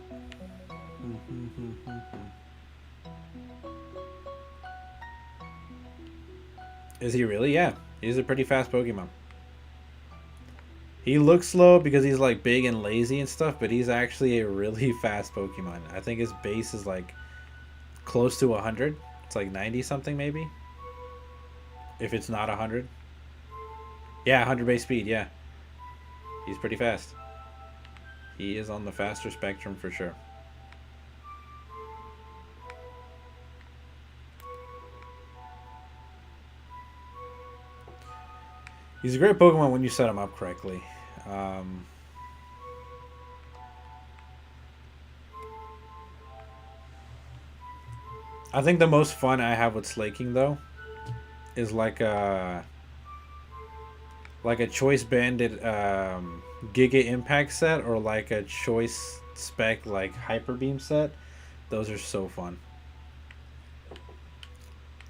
Is he really? Yeah. He's a pretty fast Pokemon. He looks slow because he's like big and lazy and stuff, but he's actually a really fast Pokemon. I think his base is like close to 100. It's like 90 something maybe. If it's not 100. Yeah, 100 base speed, yeah. He's pretty fast. He is on the faster spectrum for sure. He's a great Pokemon when you set him up correctly. I think the most fun I have with Slaking though is like a choice banded Giga Impact set or like a choice spec like Hyper Beam set. Those are so fun.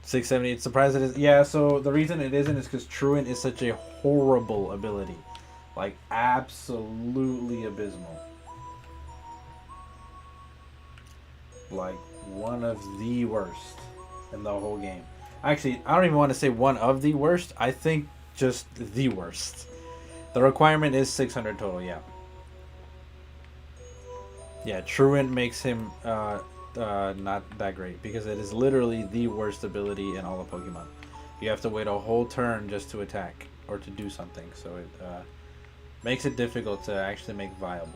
670. It's surprised it is. Yeah, so the reason it isn't is because Truant is such a horrible ability. Like, absolutely abysmal. Like, one of the worst in the whole game. Actually, I don't even want to say one of the worst. I think just the worst. The requirement is 600 total, yeah. Yeah, Truant makes him not that great because it is literally the worst ability in all of Pokemon. You have to wait a whole turn just to attack or to do something, so it makes it difficult to actually make viable.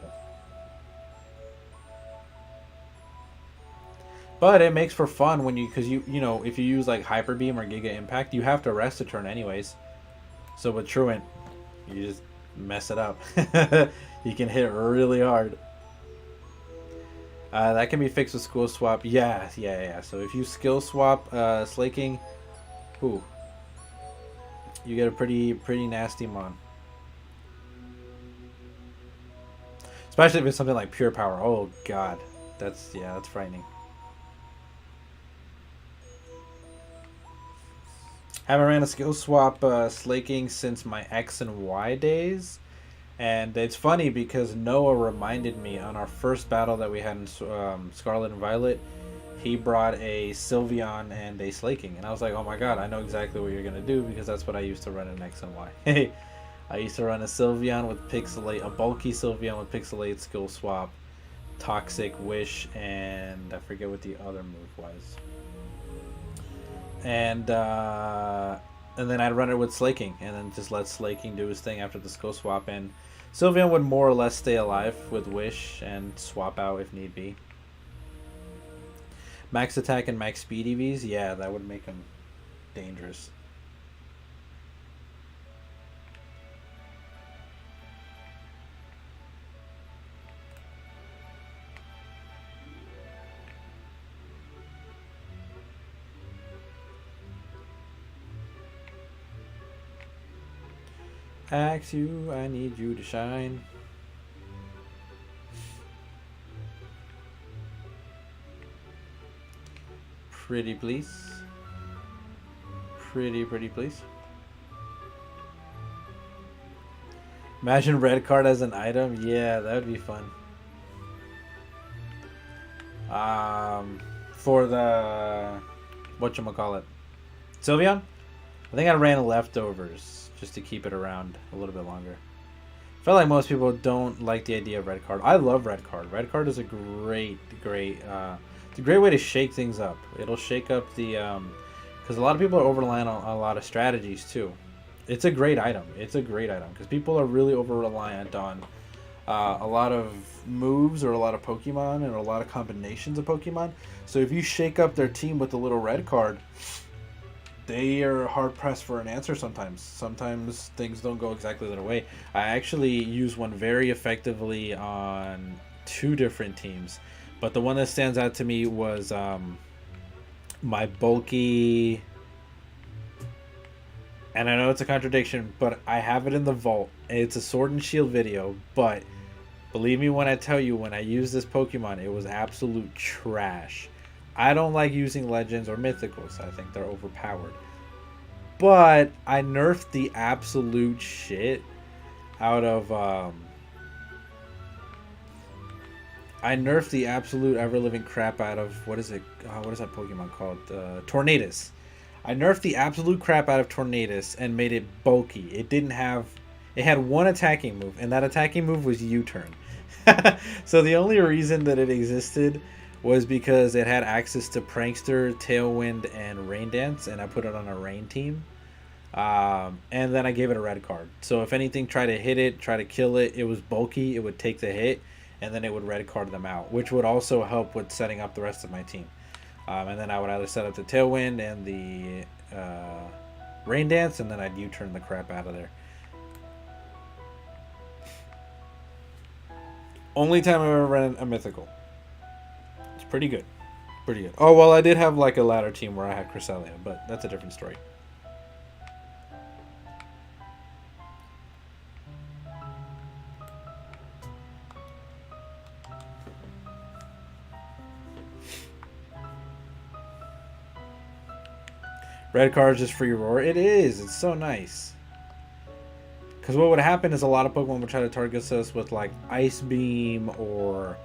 But it makes for fun when because you know if you use like Hyper Beam or Giga Impact, you have to rest a turn anyways. So with Truant, you just mess it up. You can hit really hard. That can be fixed with skill swap. Yeah. So if you skill swap Slaking, ooh, you get a pretty nasty mon. Especially if it's something like Pure Power. Oh god, that's frightening. Haven't ran a skill swap Slaking since my X and Y days. And it's funny because Noah reminded me on our first battle that we had in Scarlet and Violet, he brought a Sylveon and a Slaking. And I was like, oh my god, I know exactly what you're going to do because that's what I used to run in X and Y. I used to run a Sylveon with Pixelate, a bulky Sylveon with Pixelate, Skill Swap, Toxic, Wish, and I forget what the other move was. And then I'd run it with Slaking, and then just let Slaking do his thing after the Skill Swap, and Sylveon would more or less stay alive with Wish and swap out if need be. Max attack and max speed EVs, yeah, that would make him dangerous. Axe you, I need you to shine. Pretty please. Pretty please. Imagine red card as an item. Yeah, that would be fun. For the whatchamacallit, Sylveon? I think I ran leftovers just to keep it around a little bit longer. I feel like most people don't like the idea of red card. I love red card. Red card is a great it's a great way to shake things up. It'll shake up the because a lot of people are over reliant on a lot of strategies too. It's a great item. It's a great item because people are really over reliant on a lot of moves or a lot of Pokemon and a lot of combinations of Pokemon. So if you shake up their team with the little red card, they are hard pressed for an answer sometimes. Sometimes things don't go exactly their way. I actually use one very effectively on 2 different teams, but the one that stands out to me was my bulky. And I know it's a contradiction, but I have it in the vault. It's a Sword and Shield video, but believe me when I tell you, when I used this Pokemon, it was absolute trash. I don't like using Legends or Mythicals. I think they're overpowered. But I nerfed the absolute shit out of I nerfed the absolute ever living crap out of what is it? What is that Pokemon called? Tornadus. I nerfed the absolute crap out of Tornadus and made it bulky. It didn't have. It had one attacking move, and that attacking move was U-turn. So the only reason that it existed was because it had access to Prankster, Tailwind, and Rain Dance, and I put it on a Rain team. And then I gave it a red card. So if anything tried to hit it, try to kill it, it was bulky. It would take the hit, and then it would red card them out, which would also help with setting up the rest of my team. And then I would either set up the Tailwind and the Rain Dance, and then I'd U-turn the crap out of there. Only time I've ever ran a mythical. It's pretty good. Pretty good. Oh, well, I did have like a ladder team where I had Cresselia, but that's a different story. Red card is just free roar. It is. It's so nice. Because what would happen is a lot of Pokemon would try to target us with like Ice Beam or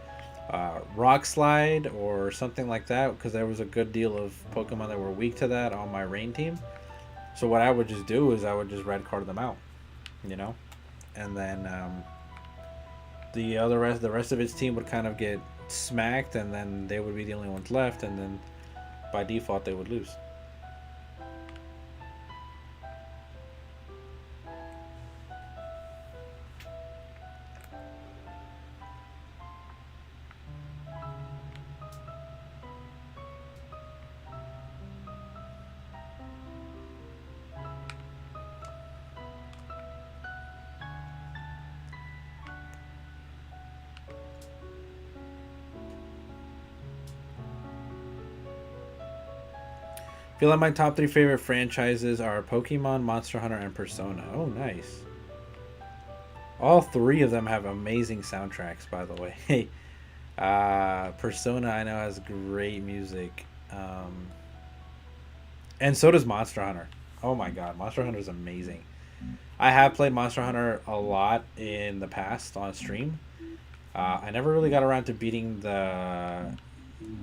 Rock Slide or something like that. Because there was a good deal of Pokemon that were weak to that on my Rain team. So what I would just do is I would just red card them out, you know, and then the rest of its team would kind of get smacked, and then they would be the only ones left, and then by default they would lose. I feel like my top 3 favorite franchises are Pokemon, Monster Hunter, and Persona. Oh, nice. All 3 of them have amazing soundtracks, by the way. Persona, I know, has great music. And so does Monster Hunter. Oh my god, Monster Hunter is amazing. I have played Monster Hunter a lot in the past on stream. I never really got around to beating the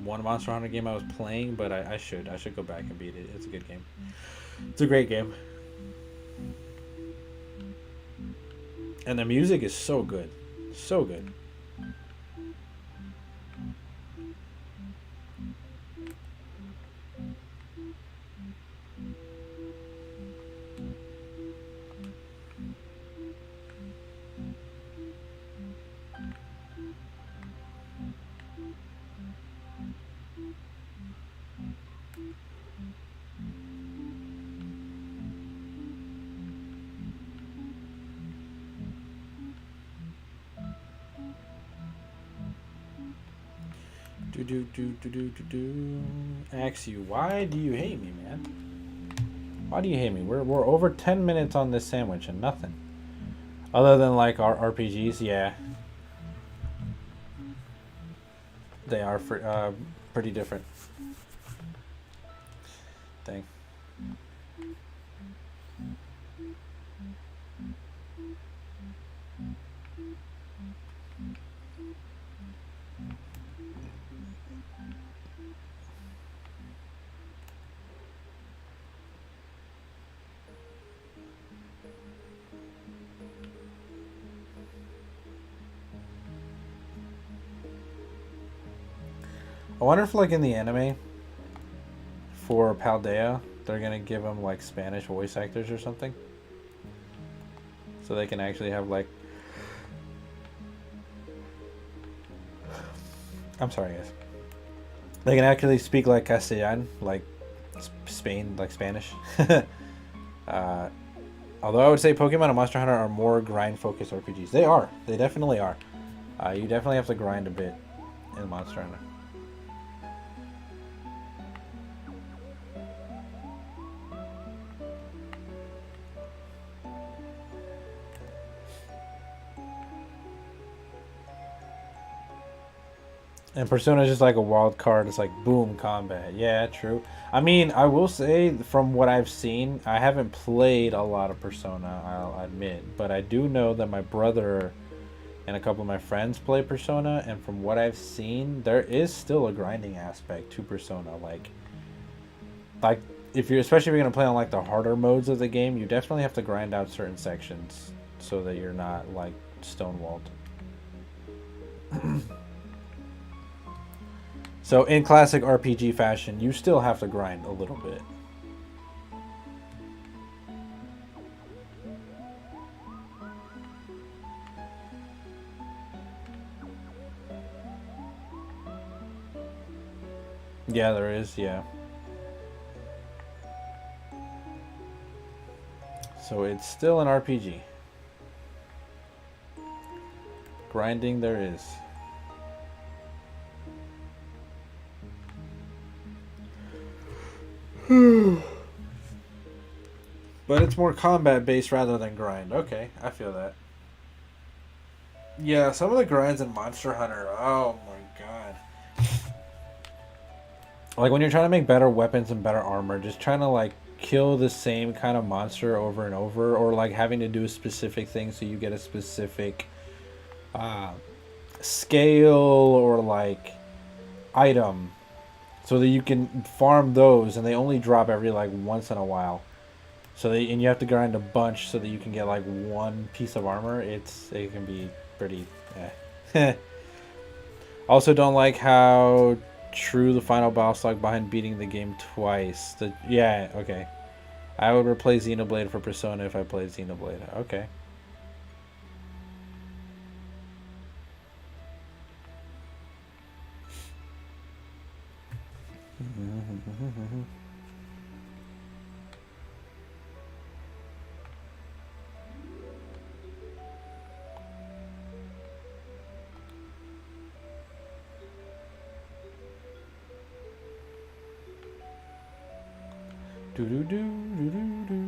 one Monster Hunter game I was playing, but I should go back and beat it. It's a good game. It's a great game. And the music is so good. So good. Ask you, why do you hate me, man? Why do you hate me? We're over 10 minutes on this sandwich and nothing. Other than like our RPGs, yeah. They are pretty different. Dang. I wonder if, like, in the anime for Paldea, they're gonna give them like Spanish voice actors or something, so they can actually have like. I'm sorry, guys. They can actually speak like Castellan, like Spain, like Spanish. Although I would say Pokemon and Monster Hunter are more grind-focused RPGs. They are. They definitely are. You definitely have to grind a bit in Monster Hunter. And Persona is just like a wild card. It's like boom combat. Yeah, true. I mean, I will say from what I've seen, I haven't played a lot of Persona, I'll admit, but I do know that my brother and a couple of my friends play Persona, and from what I've seen, there is still a grinding aspect to Persona. Like if you're especially if you're gonna play on like the harder modes of the game, you definitely have to grind out certain sections so that you're not like stonewalled. So in classic RPG fashion, you still have to grind a little bit. Yeah, there is, yeah. So it's still an RPG. Grinding there is. But it's more combat based rather than grind. Okay, I feel that. Yeah, some of the grinds in Monster Hunter, oh my god. Like when you're trying to make better weapons and better armor, just trying to like kill the same kind of monster over and over, or like having to do a specific thing so you get a specific uh, scale or like item so that you can farm those, and they only drop every like once in a while. And you have to grind a bunch so that you can get like one piece of armor. It can be pretty. Also, don't like how true the final boss like behind beating the game twice. Yeah, okay. I would replace Xenoblade for Persona if I played Xenoblade. Okay. Do do do do do do.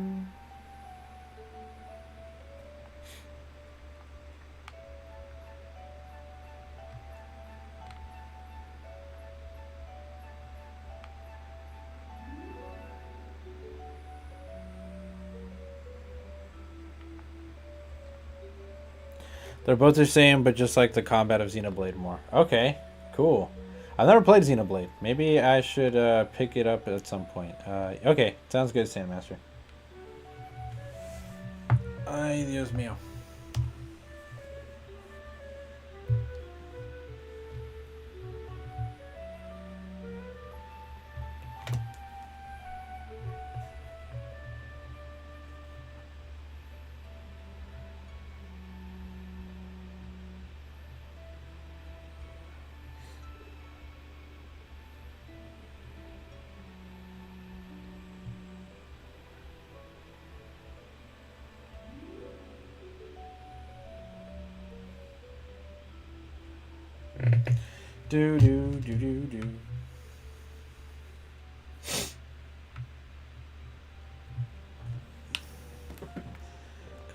They're both the same, but just like the combat of Xenoblade more. Okay, cool. I've never played Xenoblade. Maybe I should pick it up at some point. Okay, sounds good, Sandmaster. Ay, Dios mío. Do do do do do.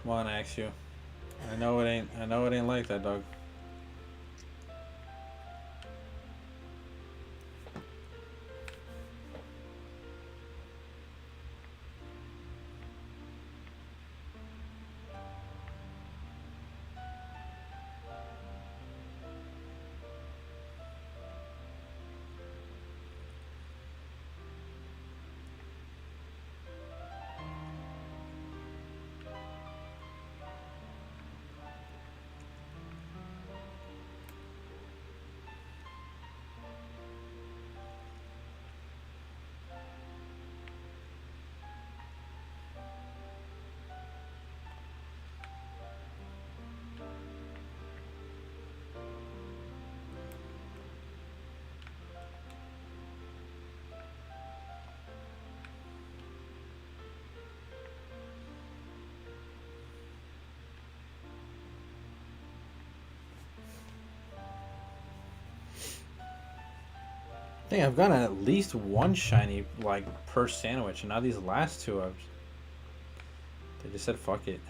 Come on, Axio. I know it ain't. I know it ain't like that, dog. I think I've gotten at least one shiny like per sandwich, and now these last two they just said fuck it.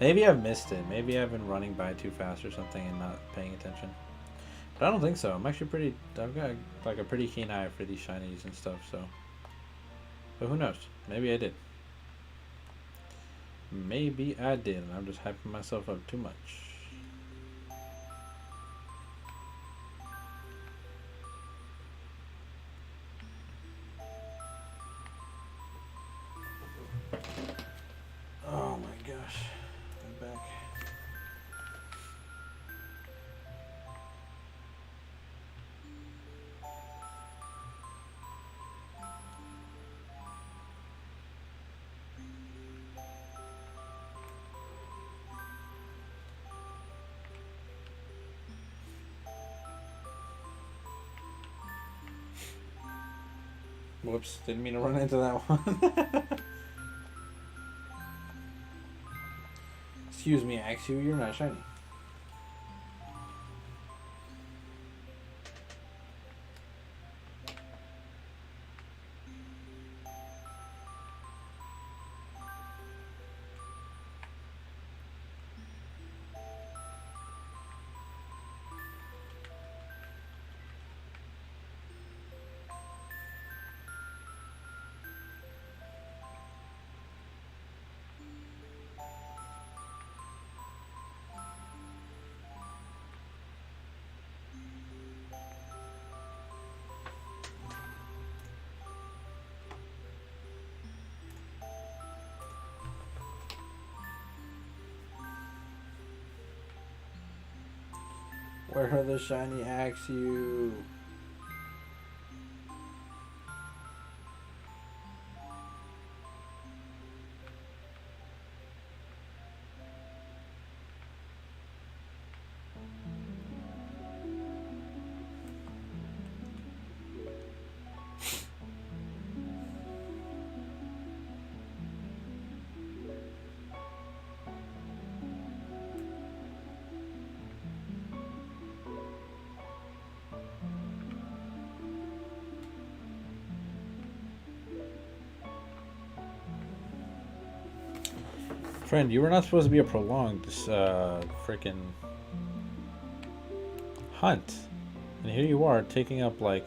Maybe I've missed it. Maybe I've been running by too fast or something and not paying attention. But I don't think so. I'm actually pretty. I've got like a pretty keen eye for these shinies and stuff. So, but who knows? Maybe I did. Maybe I did, and I'm just hyping myself up too much. gosh. I'm back. Whoops, didn't mean to run into that one. Excuse me, Axu, you're not shiny. Where are the shiny Axu? Friend, you were not supposed to be a prolonged freaking hunt. And here you are taking up like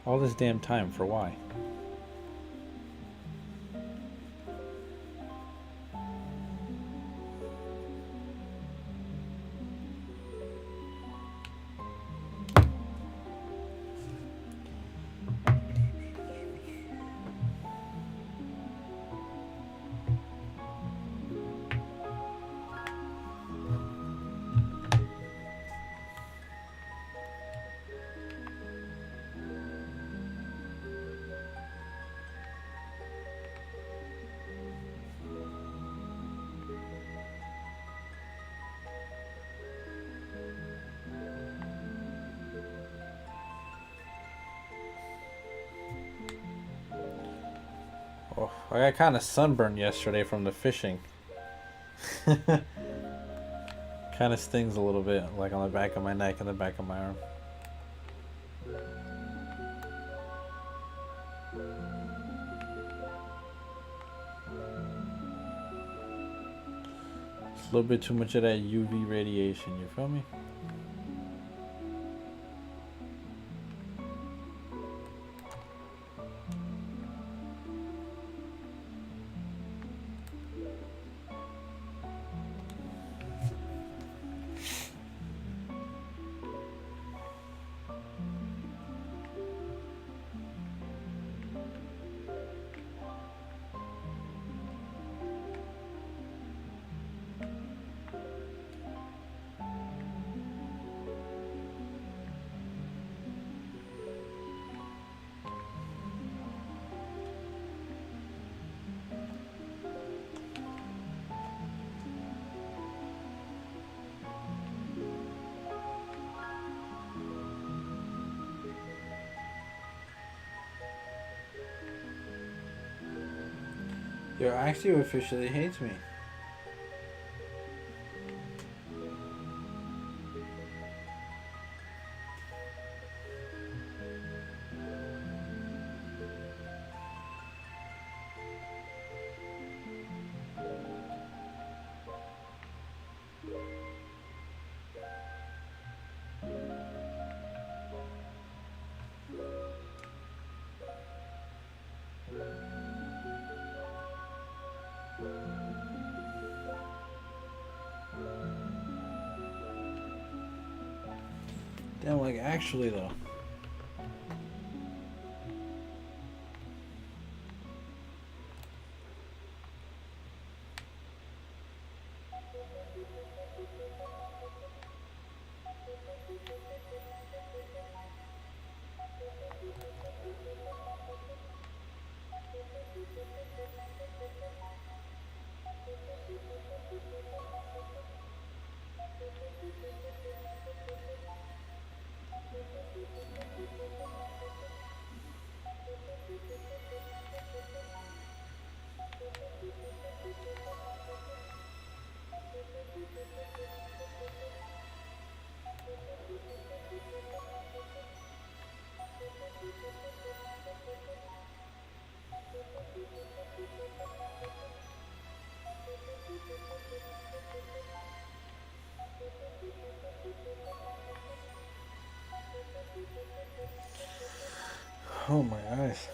all this damn time for why? Oh, I got kind of sunburned yesterday from the fishing. Kind of stings a little bit, like on the back of my neck and the back of my arm. It's a little bit too much of that UV radiation, you feel me? Yo, Axio officially hates me. Damn, like, actually, though. Oh my eyes.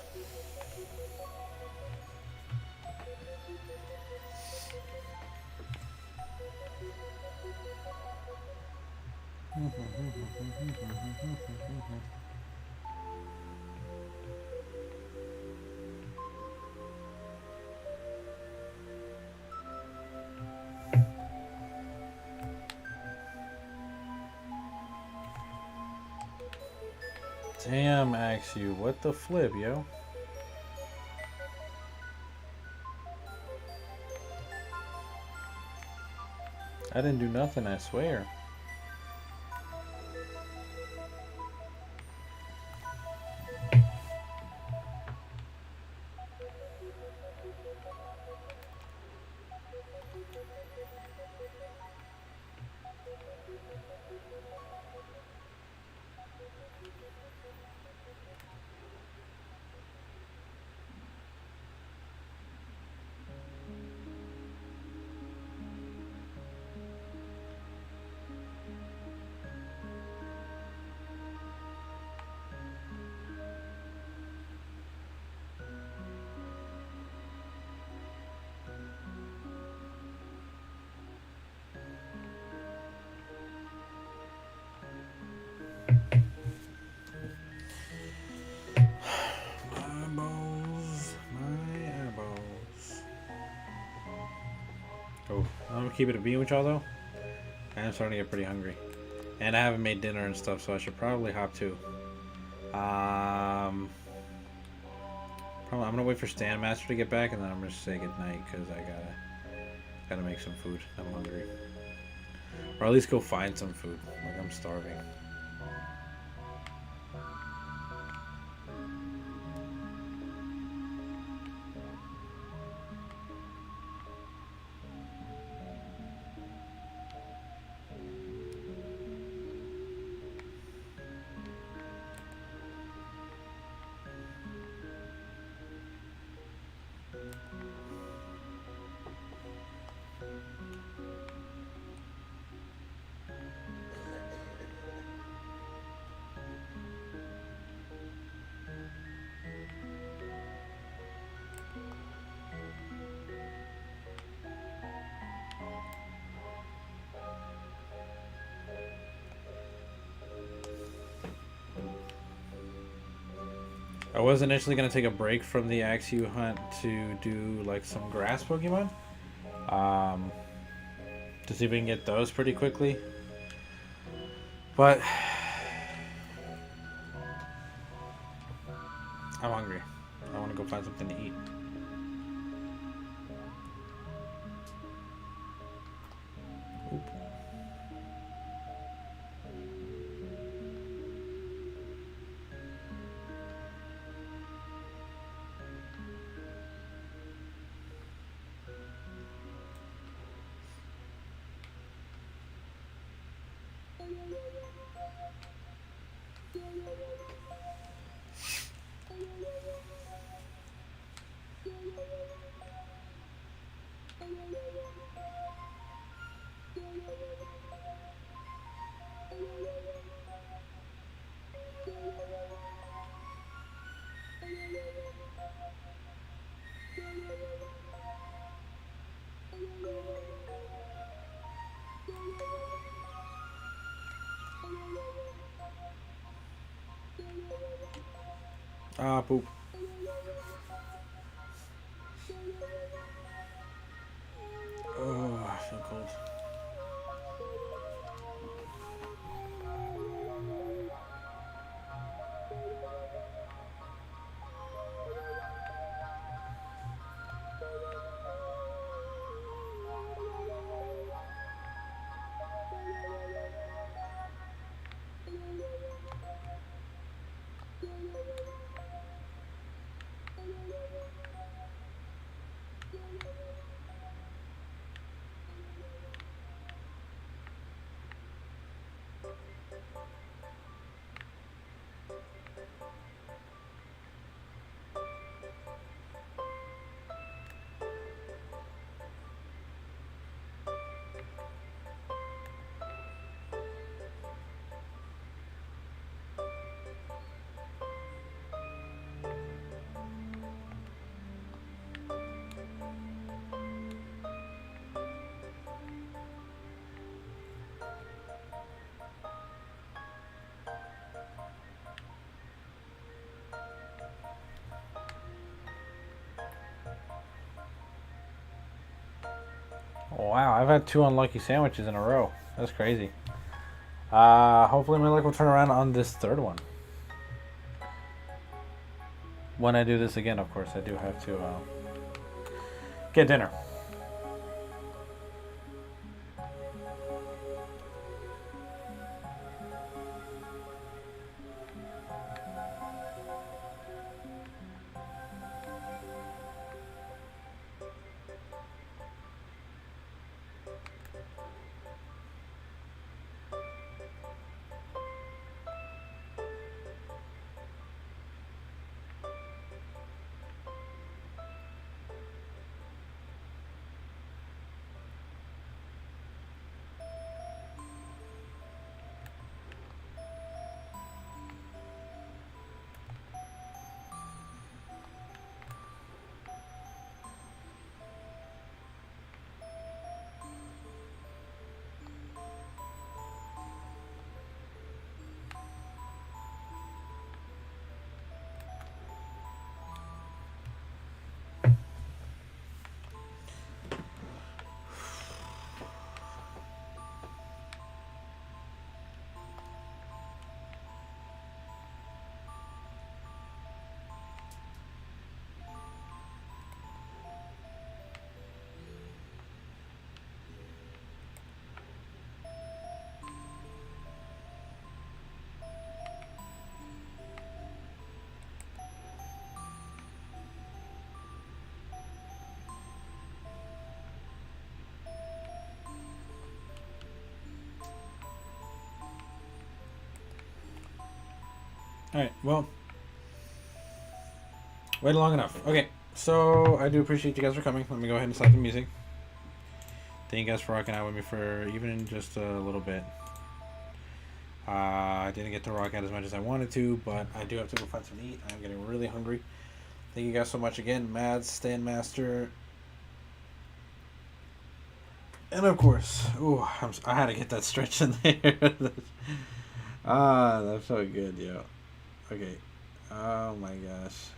Damn, Axu, what the flip, yo? I didn't do nothing, I swear. Oh, I'm gonna keep it a bean with y'all though. I am starting to get pretty hungry, and I haven't made dinner and stuff, so I should probably hop too. Probably I'm gonna wait for Stand Master to get back, and then I'm gonna say goodnight because I gotta make some food. I'm hungry, or at least go find some food. Like I'm starving. I was initially gonna take a break from the Axu hunt to do like some grass Pokemon, to see if we can get those pretty quickly. But I'm hungry. I want to go find something to eat. Oop. Ah, poop. Oh, I feel cold. Wow, I've had 2 unlucky sandwiches in a row. That's crazy. Hopefully my luck will turn around on this 3rd one. When I do this again, of course, I do have to get dinner. Alright, well, waited long enough. Okay, so I do appreciate you guys for coming. Let me go ahead and start the music. Thank you guys for rocking out with me for even just a little bit. I didn't get to rock out as much as I wanted to, but I do have to go find something to eat. I'm getting really hungry. Thank you guys so much again. Mads, Standmaster, and of course, ooh, I had to get that stretch in there. That's so good, yo. Okay. Oh my gosh.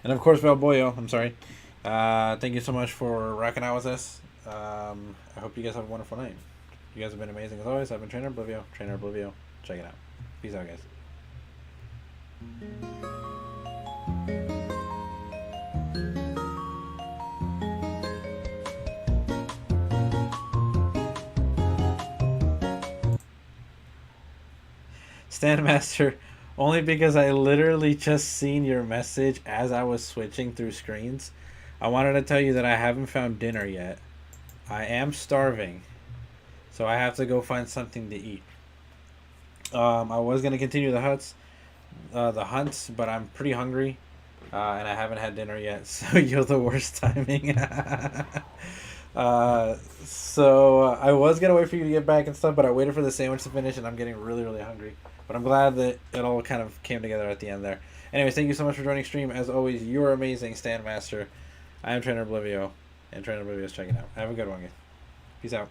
And of course, Valboyo, I'm sorry. Thank you so much for rocking out with us. I hope you guys have a wonderful night. You guys have been amazing as always. I've been Trainer Oblivio. Trainer Oblivio. Check it out. Peace out, guys. Standmaster, only because I literally just seen your message as I was switching through screens. I wanted to tell you that I haven't found dinner yet. I am starving, so I have to go find something to eat. I was gonna continue the hunts, but I'm pretty hungry, and I haven't had dinner yet. So you're the worst timing. So I was gonna wait for you to get back and stuff, but I waited for the sandwich to finish, and I'm getting really, really hungry. But I'm glad that it all kind of came together at the end there. Anyways, thank you so much for joining stream. As always, you're amazing, Standmaster. I am Trainer Oblivio, and Trainer Oblivio is checking out. Have a good one, guys. Peace out.